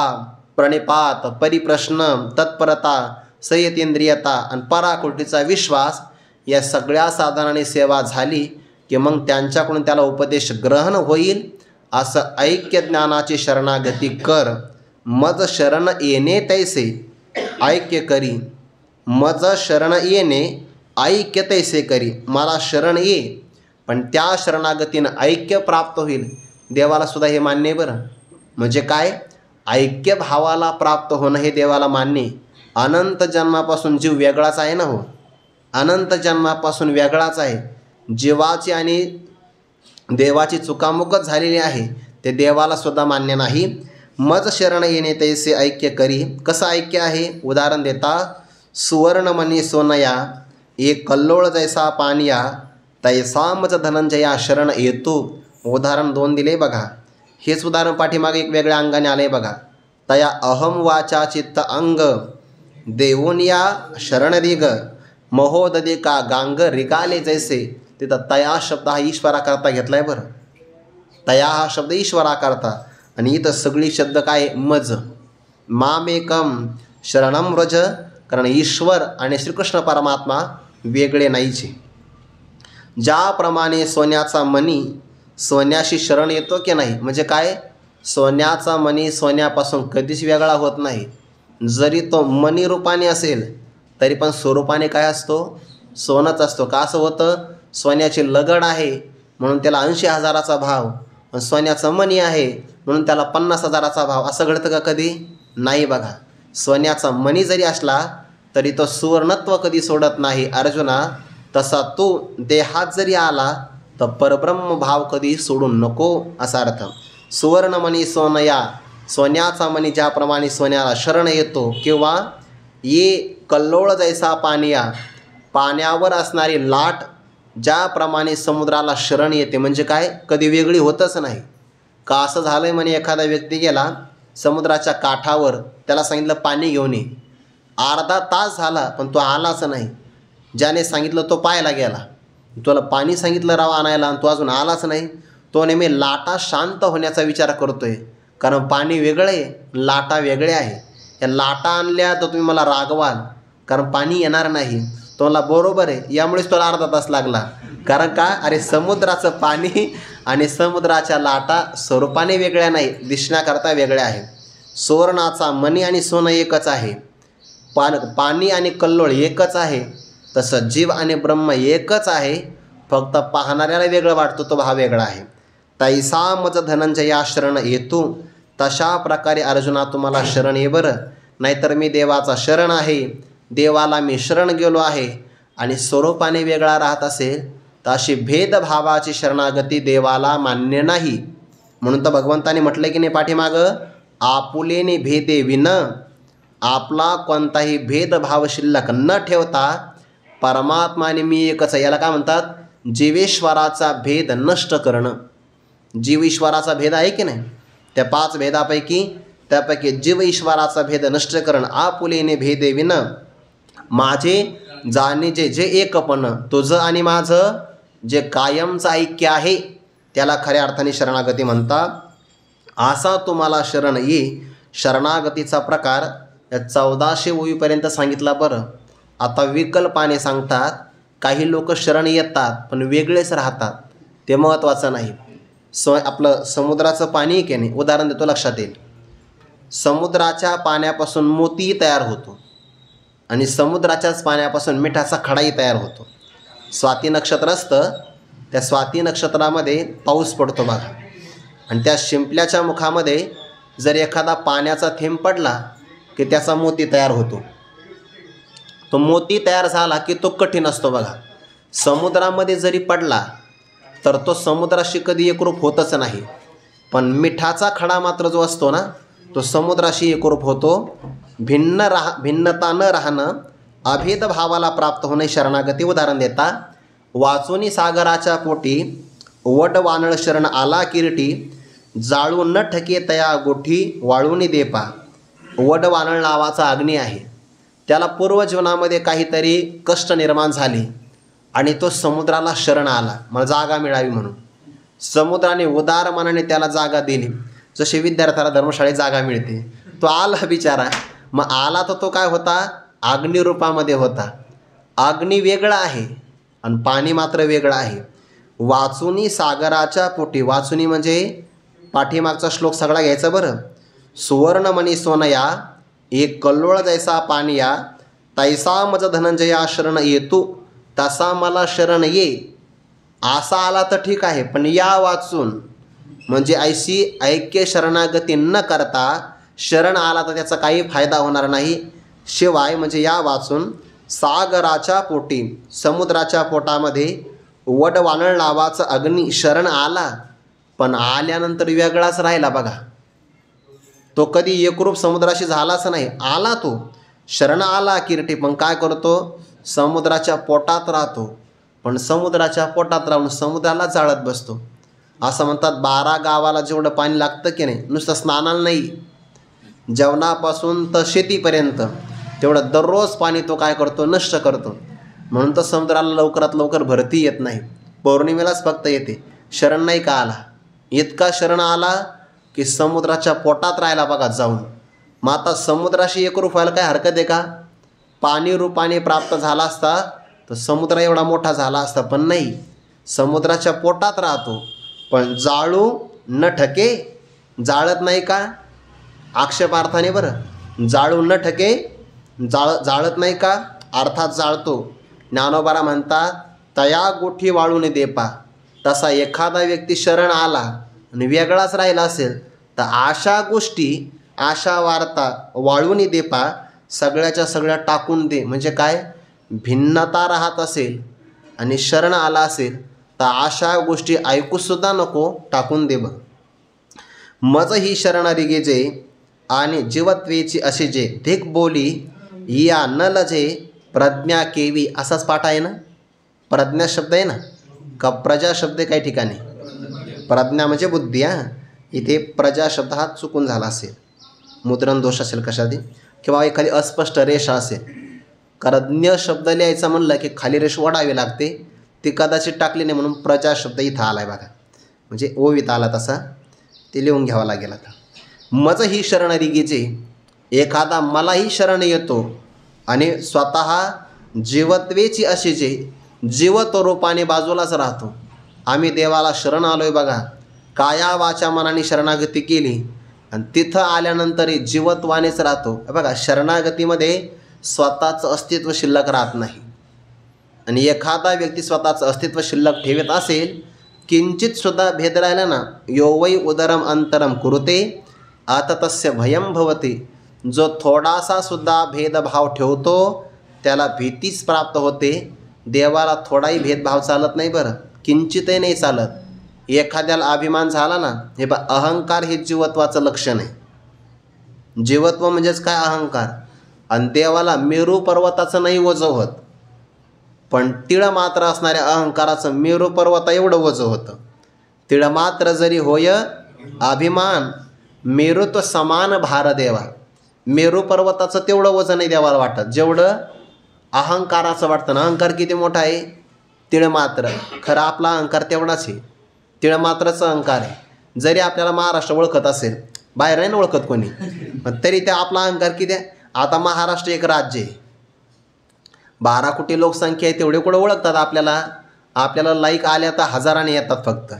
प्रणिपात, परिप्रश्न, तत्परता, संयतेंद्रियता आणि पराकुटीचा विश्वास या सगळ्या साधनाने सेवा झाली की मग त्यांच्याकडून त्याला उपदेश ग्रहण होईल. असं ऐक्य ज्ञानाची शरणागती कर. मज शरण येणे तैसे ऐक्य करी. मज शरण येणे ऐक्य तैसे करी. मला शरण ये, पण त्या शरणागतीनं ऐक्य प्राप्त होईल. देवाला सुद्धा हे मान्य आहे बरं. म्हणजे काय? ऐक्य भावाला प्राप्त होणं हे देवाला मान्य आहे. अनंत जन्मापासून जीव वेगळाच आहे ना हो. अनंत जन्मापासून वेगळाच आहे. जीवाची आणि देवाची चुकामुकच झालेली आहे. ते देवाला सुद्धा मान्य नाही. मज शरण येणे तैसे ऐक्य करी. कसं ऐक्य आहे? उदाहरण देता. सुवर्णमणी सोनया एक कल्लोळ जैसा पानिया तैसा मज धनंजया शरण येतो. उदाहरण 2 दिले बघा. हेच उदाहरण पाठीमागे एक वेगळ्या अंगाने आले बघा. तया अहम वाचा चित्त अंग देऊन या शरण रिग महोददे का गांग रिगाले जैसे. तिथं तया शब्द हा ईश्वराकरता घेतला आहे बरं. तया हा शब्द ईश्वराकरता आणि इथं सगळी शब्द काय? मज. मामेकम शरणम व्रज. कारण ईश्वर आणि श्रीकृष्ण परमात्मा वेगळे नाहीचे. ज्याप्रमाणे सोन्याचा मणी सोन्याशी शरण येतो की नाही. म्हणजे काय? सोन्याचा मणी सोन्यापासून कधीच वेगळा होत नाही. जरी तो मणी रूपाने असेल तरी पण स्वरूपाने काय असतो? सोनंच असतो. का असं होतं? सोन्याची लगड आहे म्हणून त्याला 80,000चा भाव, पण सोन्याचं मणी आहे म्हणून त्याला 50,000चा भाव. असं घडतं का कधी? नाही बघा. सोन्याचा मणी जरी असला तरी तो सुवर्णत्व कधी सोडत नाही. अर्जुना, तसा तू देहात जरी आला तर परब्रह्म भाव कधी सोडू नको असा अर्थ. सुवर्णमणी सोनया, सोन्याचा मणी ज्याप्रमाणे सोन्याला शरण येतो, किंवा ये कल्लोळ जैसा पानिया, पाण्यावर असणारी लाट ज्याप्रमाणे समुद्राला शरण येते. म्हणजे काय? कधी वेगळी होतच नाही. का असं झालं आहे म्हणे, एखादा व्यक्ती गेला समुद्राच्या काठावर, त्याला सांगितलं पाणी घेऊन ये. अर्धा तास झाला पण तो आलाच नाही. ज्याने सांगितलं तो पाहायला गेला. तुला पाणी सांगितलं राव आणायला आणि तो अजून आलाच नाही. तो नेहमी लाटा शांत होण्याचा विचार करतोय. कारण पाणी वेगळं आहे, लाटा वेगळे आहे. या लाटा आणल्या तर तुम्ही मला रागवाल, कारण पाणी येणार नाही. तो मला बरोबर आहे, यामुळेच तुला अर्धा तास लागला. कारण का? अरे समुद्राचं पाणी आणि समुद्राच्या लाटा स्वरूपाने वेगळ्या नाही, दिसण्याकरता वेगळ्या आहे. सुवर्णाचा मणी आणि सोनं एकच आहे. पाणी आणि कल्लोळ एकच आहे. तसं जीव आणि ब्रह्म एकच आहे. फक्त पाहणाऱ्याला वेगळं वाटतो, तो भाव वेगळा आहे. तैसा मज धनंजया शरण येतो. तशा प्रकारे अर्जुना तुम्हाला शरण ये बरं. नाहीतर मी देवाचा शरण आहे, देवाला मी शरण गेलो आहे आणि स्वरूपाने वेगळा राहत असेल तर अशी भेदभावाची शरणागती देवाला मान्य नाही. म्हणून तर भगवंताने म्हटलं की नाही पाठीमागं, आपुलेने भेदे विन. आपला कोणताही भेदभाव शिल्लक न ठेवता परमात्मा आणि मी एकच आहे, याला काय म्हणतात? जीवेश्वराचा भेद नष्ट करणं. जीव ईश्वराचा भेद आहे की नाही, त्या 5 भेदापैकी त्यापैकी जीव ईश्वराचा भेद नष्ट करणं. आपुलेने भेदे विन माझे जाणे जे एकपण, तुझं आणि माझं जे कायमचं ऐक्य आहे त्याला खऱ्या अर्थाने शरणागती म्हणतात. असा तुम्हाला शरण ये. शरणागतीचा प्रकार या 1400 ओळीपर्यंत सांगितला बरं. आता विकल्पाने सांगतात. काही लोक शरण येतात पण वेगळेच राहतात, ते महत्त्वाचं नाही. आपलं समुद्राचं पाणी की नाही, उदाहरण देतो लक्षात येईल. समुद्राच्या पाण्यापासून मोती तयार होतो आणि समुद्राच्याच पाण्यापासून मिठाचा खडाही तयार होतो. स्वाती नक्षत्र असतं, त्या स्वाती नक्षत्रामध्ये पाऊस पडतो बघा, आणि त्या शिंपल्याच्या मुखामध्ये जर एखादा पाण्याचा थेंब पडला की त्याचा मोती तयार होतो. तो मोती तयार झाला की तो कठीण असतो बघा. समुद्रामध्ये जरी पडला तर तो समुद्राशी कधी एकरूप होतच नाही, पण मिठाचा खडा मात्र जो असतो ना, तो समुद्राशी एकरूप होतो. भिन्नता न राहणं, अभेद भावाला प्राप्त होणे शरणागती. उदाहरण देता, वाचुनी सागराच्या पोटी वड वानळ शरण आला किरटी, जाळू न ठके तया गोठी वाळूनी देपा. वड वानळ नावाचा अग्नी आहे, त्याला पूर्वजीवनामध्ये काहीतरी कष्ट निर्माण झाले आणि तो समुद्राला शरण आला, मला जागा मिळावी म्हणून. समुद्राने उदार मनाने त्याला जागा दिली, जशी विद्यार्थ्याला धर्मशाळेत जागा मिळते. तो आला बिचारा, मग आला तर तो काय होता, अग्निरूपामध्ये होता. अग्नी वेगळा आहे आणि पाणी मात्र वेगळं आहे. वाचुनी सागराच्या पोटी, वाचुनी म्हणजे पाठीमागचा श्लोक सगळा घ्यायचा बरं. सुवर्णमणी सोनया एक कल्लोळ जैसा पानिया, तैसा मज धनंजया शरण येतू, तसा मला शरण ये. असा आला तर ठीक आहे, पण या वाचून म्हणजे ऐशी ऐक्य शरणागती न करता शरण आला तर त्याचा काही फायदा होणार नाही. शिवाय म्हणजे या वाचून सागराच्या पोटी, समुद्राच्या पोटामध्ये वड वानळ नावाचा अग्नी शरण आला, पण आल्यानंतर वेगळाच राहिला बघा. तो कधी एकरूप समुद्राशी झालाच नाही. आला तो शरण आला किरटी, पण काय करतो, समुद्राच्या पोटात राहतो. पण समुद्राच्या पोटात राहून समुद्राला जाळत बसतो. असं म्हणतात 12 गावाला जेवढं पाणी लागतं की नाही, नुसतं स्नानाला नाही, जेवणापासून तर शेतीपर्यंत तेवढं दररोज पाणी तो काय करतो, नष्ट करतो. म्हणून तर समुद्राला लवकरात लवकर भरती येत नाही, पौर्णिमेलाच फक्त येते. शरण नाही का आला, इतका शरण आला की समुद्राच्या पोटात राहिला बघा जाऊन. मग आता समुद्राशी एकरूप व्हायला काय हरकत आहे का? पाणी रूपाने प्राप्त झाला असता तर समुद्र एवढा मोठा झाला असता, पण नाही, समुद्राच्या पोटात राहतो. पण जाळू न ठके, जाळत नाही का, आक्षेपार्थाने बरं, जाळू न ठके, जाळत नाही का, अर्थात जाळतो. ज्ञानोबारा म्हणतात, तया गोठी वाळून देपा. तसा एखादा व्यक्ती शरण आला आणि वेगळाच राहिला असेल तर अशा गोष्टी, अशा वार्ता वाळून देपा, सगळ्याच्या सगळ्या टाकून दे. म्हणजे काय, भिन्नता राहत असेल आणि शरण आला असेल तर अशा गोष्टी ऐकूसुद्धा नको, टाकून दे बघ. मज ही शरणारी गेजे आणि जीवत्वेची अशी जे धिक बोली, या न लजे प्रज्ञा केवी. असाच पाठ आहे ना, प्रज्ञा शब्द आहे ना का प्रजा शब्द आहे काही ठिकाणी. प्रज्ञा म्हणजे बुद्धी, हां, इथे प्रजा शब्द हा चुकून झाला असेल, मुद्रण दोष असेल कशादी, किंवा एखादी अस्पष्ट रेषा असेल. कारण ज्ञ शब्द लिहायचा म्हणलं की खाली रेष ओढावी लागते, ती कदाचित टाकली नाही म्हणून प्रजा शब्द इथं आला आहे बघा, म्हणजे ओवीत आला तसा, ते लिहून घ्यावा लागेल. आता मज ही शरणारी गेजे, एखादा मलाही शरण येतो आणि स्वतः जीवत्वेची अशी जे जीवत्व रूपाने बाजूलाच राहतो. आम्ही देवाला शरण आलो आहे बघा, काया वाचा मनाने शरणागती केली आणि तिथं आल्यानंतरही जीवत्वानेच राहतो. बघा, शरणागतीमध्ये स्वतःचं अस्तित्व शिल्लक राहत नाही. आणि एखादा व्यक्ती स्वतःचं अस्तित्व शिल्लक ठेवत असेल, किंचितसुद्धा भेद राहिला ना, यो वै उदरम अंतरम कुरुते आत तस्य भयम भवते. जो थोडासा सुद्धा भेदभाव ठेवतो त्याला भीतीच प्राप्त होते. देवाला थोडाही भेदभाव चालत नाही बरं, किंचितही नाही चालत. एखाद्याला अभिमान झाला ना, हे बा, अहंकार हे जीवत्वाचं लक्षण आहे. जीवत्व म्हणजेच काय, अहंकार. आणि देवाला मेरू पर्वताचं नाही वजं होत, पण तिळ मात्र असणाऱ्या अहंकाराचं मेरू पर्वता एवढं वजं होतं. तिळ मात्र जरी होय अभिमान, मेरूत्व समान भार देवा. मेरू पर्वताचं तेवढं वजन नाही देवाला वाटत जेवढं अहंकाराचं वाटतं ना. अहंकार किती मोठा आहे, तिळ मात्र. खरं आपला अहंकार तेवढाच आहे, तिळ मात्रचा अहंकार आहे. जरी आपल्याला महाराष्ट्र ओळखत असेल, बाहेर नाही ओळखत कोणी, पण तरी त्या आपला अहंकार किती आहे. आता महाराष्ट्र एक राज्य आहे, 12 कोटी लोकसंख्या आहे, तेवढे कुठं ओळखतात आपल्याला. आपल्याला लाईक आल्या तर हजाराने येतात फक्त,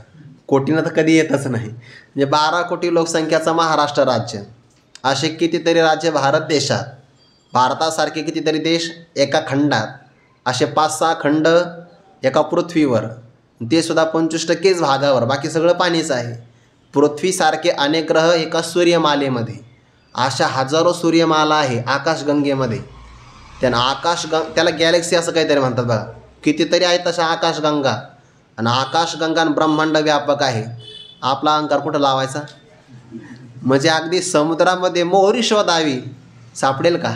कोटीनं तर कधी येतच नाही. म्हणजे 12 कोटी लोकसंख्याचं महाराष्ट्र राज्य, असे कितीतरी राज्य भारत देशात, भारतासारखे कितीतरी देश एका खंडात, असे 5-6 खंड एका पृथ्वीवर, ते सुद्धा 25% भागावर, बाकी सगळं पाणीच आहे. पृथ्वीसारखे अनेक ग्रह एका सूर्यमालेमध्ये, अशा हजारो सूर्यमाला आहे आकाशगंगेमध्ये. त्याला गॅलेक्सी असं काहीतरी म्हणतात बघा. कितीतरी आहेत तशा आकाशगंगा, आणि आकाशगंगा आणि ब्रह्मांड व्यापक आहे. आपला अहंकार कुठं लावायचा? म्हणजे अगदी समुद्रामध्ये मोहरी शोधावी, सापडेल का?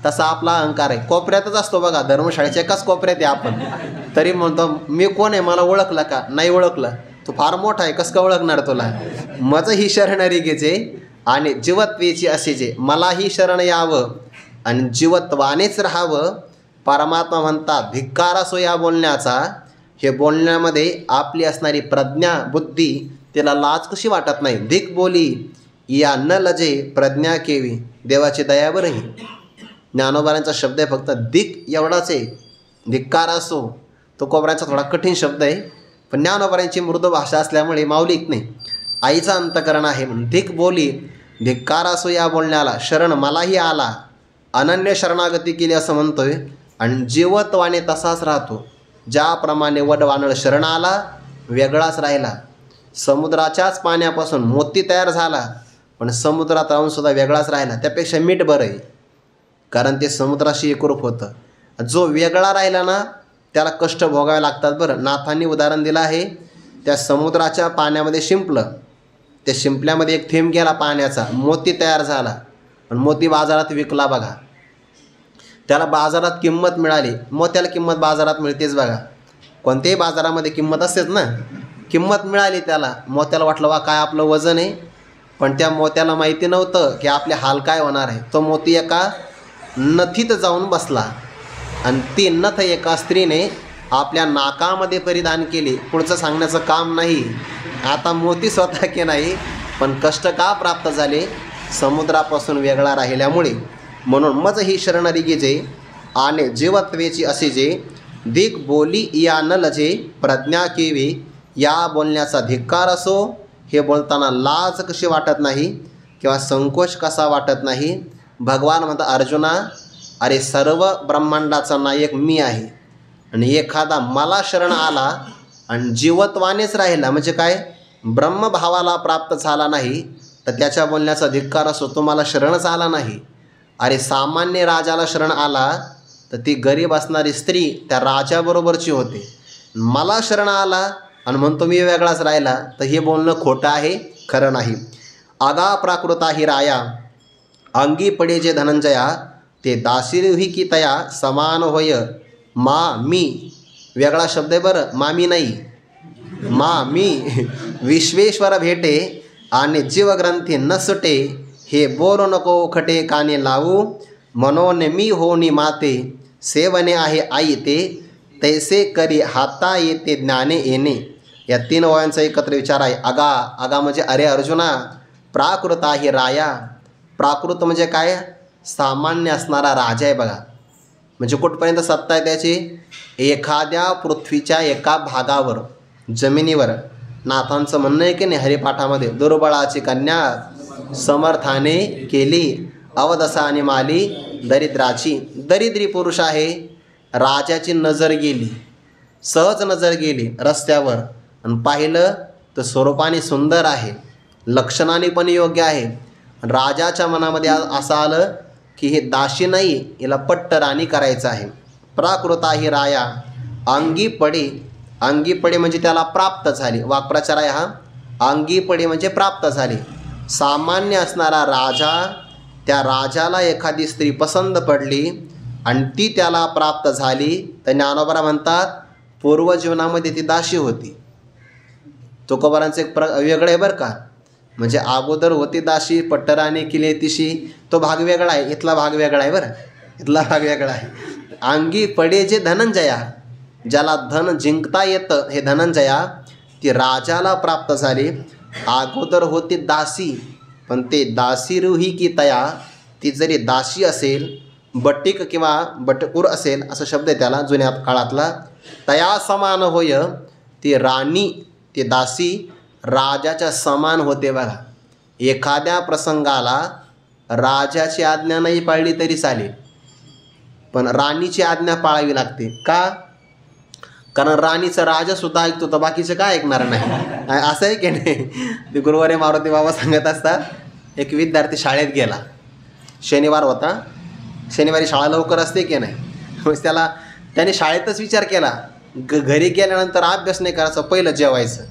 तसा आपला अहंकार आहे. कोपऱ्यातच असतो बघा, धर्मशाळेच्या एकाच कोपऱ्यात आहे आपण, तरी म्हणतो मी कोण आहे, मला ओळखलं का? नाही ओळखलं. तू फार मोठा आहे, कसं का ओळखणार तुला? मज ही शरणरी घेजे आणि जीवत्वेची असेजे, मलाही शरण यावं आणि जीवत्वानेच राहावं. परमात्मा म्हणतात धिक्कारासो या बोलण्याचा. हे बोलण्यामध्ये आपली असणारी प्रज्ञा बुद्धी, त्याला लाज कशी वाटत नाही. धिक बोली या न लजे प्रज्ञा केवी, देवाची दयावरही. ज्ञानोबारांचा शब्द आहे फक्त धिक एवढाच आहे. धिक्कारासो तो कोबऱ्यांचा थोडा कठीण शब्द आहे, पण ज्ञानोबारांची मृदू भाषा असल्यामुळे माऊलीत नाही. आईचा अंतकरण आहे म्हणून धिक बोली, धिक्कारासो या बोलण्याला. शरण मलाही आला, अनन्य शरणागती केली असं म्हणतोय. आणि जीवत्वाने तसाच राहतो. ज्याप्रमाणे वडवानळ शरण आला, वेगळाच राहिला. समुद्राच्याच पाण्यापासून मोती तयार झाला, पण समुद्रात राहून सुद्धा वेगळाच राहिला. त्यापेक्षा मीठ बरं आहे, कारण ते समुद्राशी एकरूप होतं. जो वेगळा राहिला ना, त्याला कष्ट भोगावे लागतात. बरं, नाथांनी उदाहरण दिलं आहे. त्या समुद्राच्या पाण्यामध्ये शिंपलं, त्या शिंपल्यामध्ये एक थेंब गेला पाण्याचा, मोती तयार झाला, पण मोती बाजारात विकला बघा. त्याला बाजारात किंमत मिळाली. मोत्याला किंमत बाजारात मिळतेच बघा, कोणत्याही बाजारामध्ये किंमत असतेच ना. किंमत मिळाली त्याला, मोत्याला वाटलं वा काय आपलं वजन आहे, पण त्या मोत्याला माहिती नव्हतं की आपले हाल काय होणार आहे. तो मोती एका नथीत जाऊन बसला, आणि ती नथ एका स्त्रीने आपल्या नाकामध्ये परिधान केली. पुढचं सांगण्याचं काम नाही. आता मोती स्वतः की नाही, पण कष्ट का प्राप्त झाले? समुद्रापासून वेगळा राहिल्यामुळे. म्हणून मज ही शरणरी गेजे आणि जीवत्वेची असे जे, धिक बोली या न लजे प्रज्ञा केवी. या बोलण्याचा धिक्कार असो. हे बोलताना लाज कशी वाटत नाही किंवा संकोच कसा वाटत नाही. भगवान म्हणतात अर्जुना, अरे सर्व ब्रह्मांडाचा नायक मी आहे, आणि एखादा मला शरण आला आणि जीवत्वानेच राहिला, म्हणजे काय, ब्रह्मभावाला प्राप्त झाला नाही, तर त्याच्या बोलण्याचा धिक्कार असो. तो मला शरणच आला नाही. अरे सामान्य राजाला शरण आला, तर ती गरीब असणारी स्त्री त्या राजाबरोबरची होते. मला शरण आला आणि म्हणतो मी वेगळाच राहिला, तर हे बोलणं खोटं आहे, खरं नाही. आगा प्राकृता ही राया, अंगी पडे जे धनंजया, ते दासिरही की तया समान होय. मा मी वेगळा शब्द आहे बरं, मा मी नाही, मा मी विश्वेश्वर भेटे आणि जीवग्रंथी न सुटे. हे बोल नको खटे काने लावू, मनोन मी होनी माते. सेवने आहे आई ते, तैसे करी हाता येते ज्ञाने येणे. या 3 ओव्यांचा एकत्र विचार आहे. आगा, आगा म्हणजे अरे अर्जुना, प्राकृत आहे राया. प्राकृत म्हणजे काय? सामान्य असणारा राजा आहे बघा. म्हणजे कुठपर्यंत सत्ता आहे त्याची? एखाद्या पृथ्वीच्या एका भागावर, जमिनीवर. नाथांचं म्हणणं आहे की नाही हरिपाठामध्ये, दुर्बळाची कन्या समर्थाने केली, अवदसा आणि माली दरिद्राची. दरिद्री पुरुष आहे, राजाची नजर गेली, सहज नजर गेली रस्त्यावर, आणि पाहिलं तर स्वरूपाने सुंदर आहे, लक्षणाने पण योग्य आहे. राजाच्या मनामध्ये असं आलं की हे दाशी नाही, हिला पट्ट राणी करायचं आहे. प्राकृता ही राया, अंगी पडे. अंगी पडे म्हणजे त्याला प्राप्त झाली. वाक्प्रचार आहे हा. अंगी पडे म्हणजे प्राप्त झाली. सामान्य असणारा राजा, त्या राजाला एखादी स्त्री पसंत पडली आणि ती त्याला प्राप्त झाली, तर ज्ञानोबा म्हणतात पूर्वजीवनामध्ये ती दाशी होती. तुकोबारांचं एक वेगळं आहे बरं का. म्हणजे अगोदर होती दाशी, पट्टराणी केली तिशी, तो भाग वेगळा आहे. इथला भाग वेगळा आहे बरं, इथला भाग वेगळा आहे. अंगी पडे जे धनंजया, ज्याला धन जिंकता येतं, हे धनंजया, ती राजाला प्राप्त झाली. अगोदर होती दासी, पण ते दासीरुही की तया, ती जरी दासी असेल, बट्टिक किंवा बटकूर असेल असं शब्द आहे त्याला जुन्या काळातला, तया समान होय. ती राणी, ती दासी राजाच्या समान होते बघा. एखाद्या प्रसंगाला राजाची आज्ञा नाही पाळली तरी चालेल, पण राणीची आज्ञा पाळावी लागते. का? कारण राणीचं राजासुद्धा ऐकतो तर बाकीचं काय ऐकणार नाही. असं आहे की नाही. ते गुरुवारी मारुती बाबा सांगत असतात, एक विद्यार्थी शाळेत गेला, शनिवार होता, शनिवारी शाळा लवकर असते की नाही. मग त्याने शाळेतच विचार केला, घरी गेल्यानंतर अभ्यास नाही करायचा, पहिलं जेवायचं.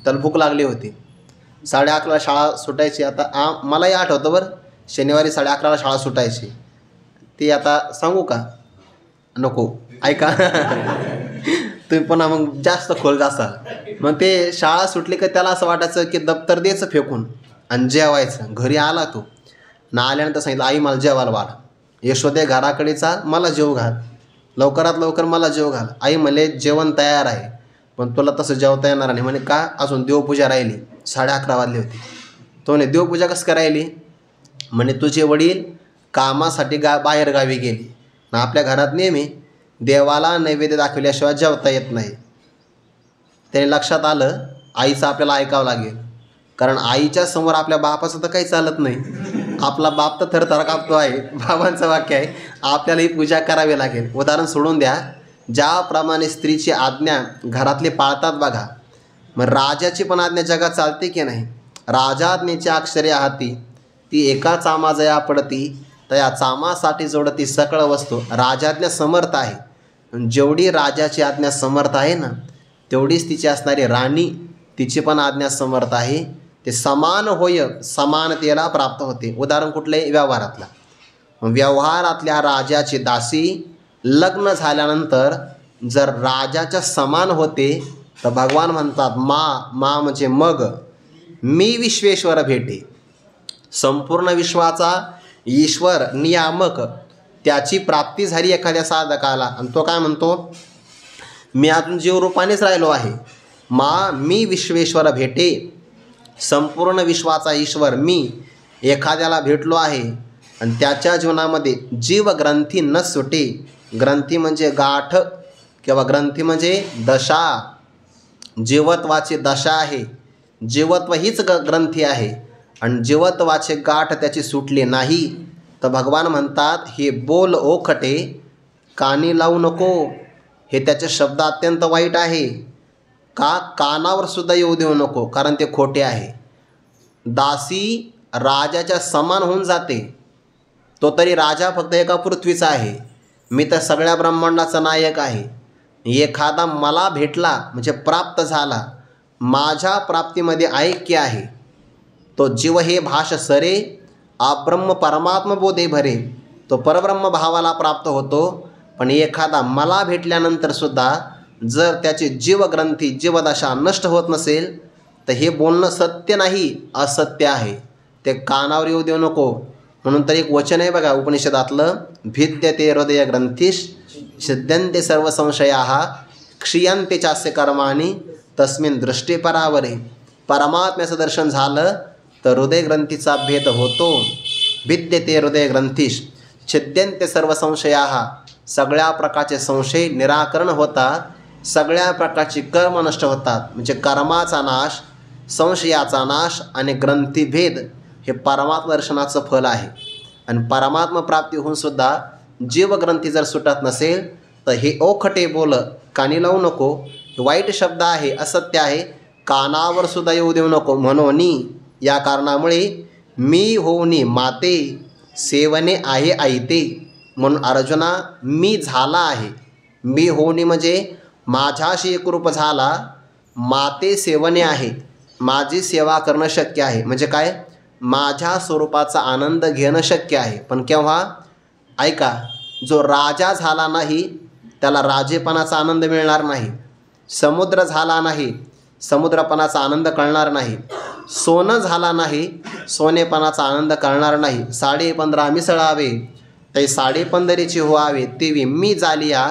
त्याला भूक लागली होती. 11:30ला शाळा सुटायची. आता मलाही आठवतं बरं, शनिवारी 11:30ला शाळा सुटायची. ती आता सांगू का? नको, ऐका. तुम्ही पुन्हा मग जास्त खोल जासाल. मग ते शाळा सुटली की त्याला असं वाटायचं की दप्तर द्यायचं फेकून आणि जेवायचं. घरी आला तो ना, आल्यानंतर सांगितलं, आई मला जेवायला वाढ. यशोदे घराकडे चाल, मला जेव घाल, लवकरात लवकर मला जेव घाल. आई म्हणले जेवण तयार आहे, पण तुला तसं जेवता येणार नाही. म्हणे का? अजून देवपूजा राहिली. 11:30 वाजले होते. तो म्हणे देवपूजा कसं करायली? म्हणे तुझे वडील कामासाठी बाहेर गावी गेली ना, आपल्या घरात नेहमी देवाला नैवेद्य दाखवल्याशिवाय जेवता येत नाही. त्याने लक्षात आलं आईचं आपल्याला ऐकावं लागेल, कारण आईच्या समोर आपल्या बापाचं तर काही चालत नाही. आपला बाप तर थरथर कापतो आहे. बाबांचं वाक्य आहे, आपल्याला ही पूजा करावी लागेल. उदाहरण सोडून द्या, ज्याप्रमाणे स्त्रीची आज्ञा घरातले पाळतात बघा, मग राजाची पण आज्ञा जगात चालते की नाही. राजाज्ञेच्या अक्षरे हाती, ती एका चामा जया पडती, तर या चामासाठी जोडती सकळ वस्तू. राजाज्ञा समर्थ आहे. जेवढी राजाची आज्ञा समर्थ आहे ना, तेवढीच तिची असणारी राणी, तिची पण आज्ञा समर्थ आहे. ते समान होय, समानतेला प्राप्त होते. उदाहरण कुठलंही? व्यवहारातला. व्यवहारातल्या राजाची दासी लग्न झाल्यानंतर जर राजाच्या समान होते, तर भगवान म्हणतात मा म्हणजे मग मी विश्वेश्वर भेटे. संपूर्ण विश्वाचा ईश्वर नियामक त्याची प्राप्ती झाली एखाद्या साधकाला. आणि तो काय म्हणतो? मी अजून जीवरूपानेच राहिलो आहे. मी विश्वेश्वर भेटे. संपूर्ण विश्वाचा ईश्वर मी एखाद्याला भेटलो आहे आणि त्याच्या जीवनामध्ये जीवग्रंथी न सुटे. ग्रंथी म्हणजे गाठ किंवा ग्रंथी म्हणजे दशा. जीवत्वाची दशा आहे. जीवत्व हीच ग्रंथी आहे आणि जीवत्वाचे गाठ त्याची सुटली नाही, तर भगवान म्हणतात हे बोल ओखटे कानी लावू नको. हे त्याचे शब्द अत्यंत वाईट आहे. का? कानावर सुद्धा येऊ देऊ नको, कारण ते खोटे आहे. दासी राजाच्या समान होऊन जाते. तो तरी राजा फक्त एका पृथ्वीचा आहे, मी तर सगळ्या ब्रह्मांडाचा नायक आहे. एखादा मला भेटला म्हणजे प्राप्त झाला, माझ्या प्राप्तीमध्ये ऐक्य आहे. तो जीव हे भाष सरे, अब्रह्म परमात्म बोधे भरे. तो परब्रह्म भावाला प्राप्त होतो. पण एखादा मला भेटल्यानंतर सुद्धा जर त्याची जीवग्रंथी जीवदशा नष्ट होत नसेल, तर हे बोलणं सत्य नाही, असत्य आहे. ते कानावर येऊ देऊ नको. म्हणून तर एक वचन आहे बघा उपनिषदातलं, भिद्यते हृदय ग्रंथीश सिद्ध्यन्ते सर्व संशयाः क्षीयन्ते चास्य कर्माणि तस्मिन् दृष्टी परावरे. परमात्म्याचं दर्शन झालं तर हृदय ग्रंथीचा भेद होतो. भिद्यते हृदय ग्रंथीश छिद्यन्ते सर्व संशयाः. सगळ्या प्रकारचे संशय निराकरण होतात, सगळ्या प्रकारची कर्म नष्ट होतात. म्हणजे कर्माचा नाश, संशयाचा नाश आणि ग्रंथीभेद हे परमात्मा दर्शनाचं फल आहे. आणि परमात्मा प्राप्ती होऊन सुद्धा जीवग्रंथी जर सुटत नसेल, तर हे ओखटे बोल कानी लावू नको. वाईट शब्द आहे, असत्य आहे, कानावर सुद्धा येऊ देऊ नको. म्हणून या कारणामुळे मी होऊनी माते सेवने आहे आईते. म्हणून अर्जुना मी झाला आहे. मी होऊनी म्हणजे माझ्याशी एकरूप झाला. माते सेवने आहे, माझी सेवा करणं शक्य आहे. म्हणजे काय? माझ्या स्वरूपाचा आनंद घेणं शक्य आहे. पण केव्हा? ऐका, जो राजा झाला नाही त्याला राजेपणाचा आनंद मिळणार नाही. समुद्र झाला नाही, समुद्रपणाचा आनंद कळणार नाही. सोनं झाला नाही, सोनेपणाचा आनंद कळणार नाही. 15.5 मिसळावे ते 15.5 व्हावे, तेवी मी जालिया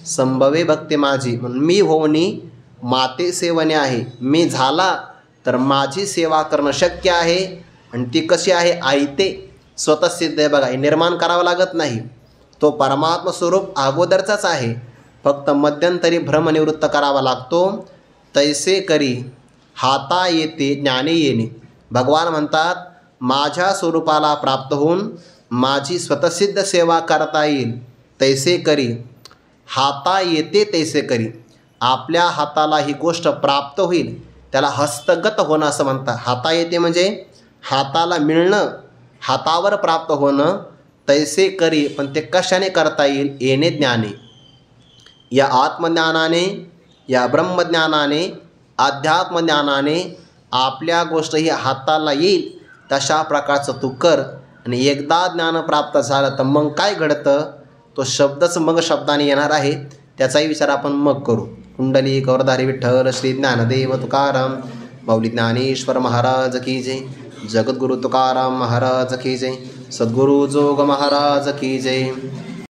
संभवे भक्ती माझी. म्हणून मी होऊनी माते सेवने आहे. मी झाला तर माझी सेवा करणं शक्य आहे. आणि ती कशी आहे? आयते स्वतः सिद्ध आहे बघा. हे निर्माण करावं लागत नाही. तो परमात्म स्वरूप अगोदरचाच आहे, फक्त मध्यंतरी भ्रमनिवृत्त करावा लागतो. तैसे करी हाता येते ज्ञाने येणे. भगवान म्हणतात माझ्या स्वरूपाला प्राप्त होऊन माझी स्वतःसिद्ध सेवा करता येईल तैसे करी. हाता येते तैसे करी. आपल्या हाताला ही गोष्ट प्राप्त होईल त्याला हस्तगत होणं असं म्हणतात. हाता येते म्हणजे हाताला मिळणं, हातावर प्राप्त होणं. तैसे करी पण ते कशाने करता येईल? येणे ज्ञाने. या आत्मज्ञानाने, या ब्रह्मज्ञानाने, अध्यात्मज्ञानाने आपल्या गोष्ट ही हाताला येईल तशा प्रकारचं तू कर. आणि एकदा ज्ञान प्राप्त झालं तर मग काय घडतं तो शब्दच मग शब्दाने येणार आहे. त्याचाही विचार आपण मग करू. कुंडली गौरधारी विठ्ठल श्री ज्ञानदेव तुकाराम माऊली ज्ञानेश्वर महाराज की जय. जगद्गुरु तुकाराम महाराज की जय. सद्गुरु जोग महाराज की जय.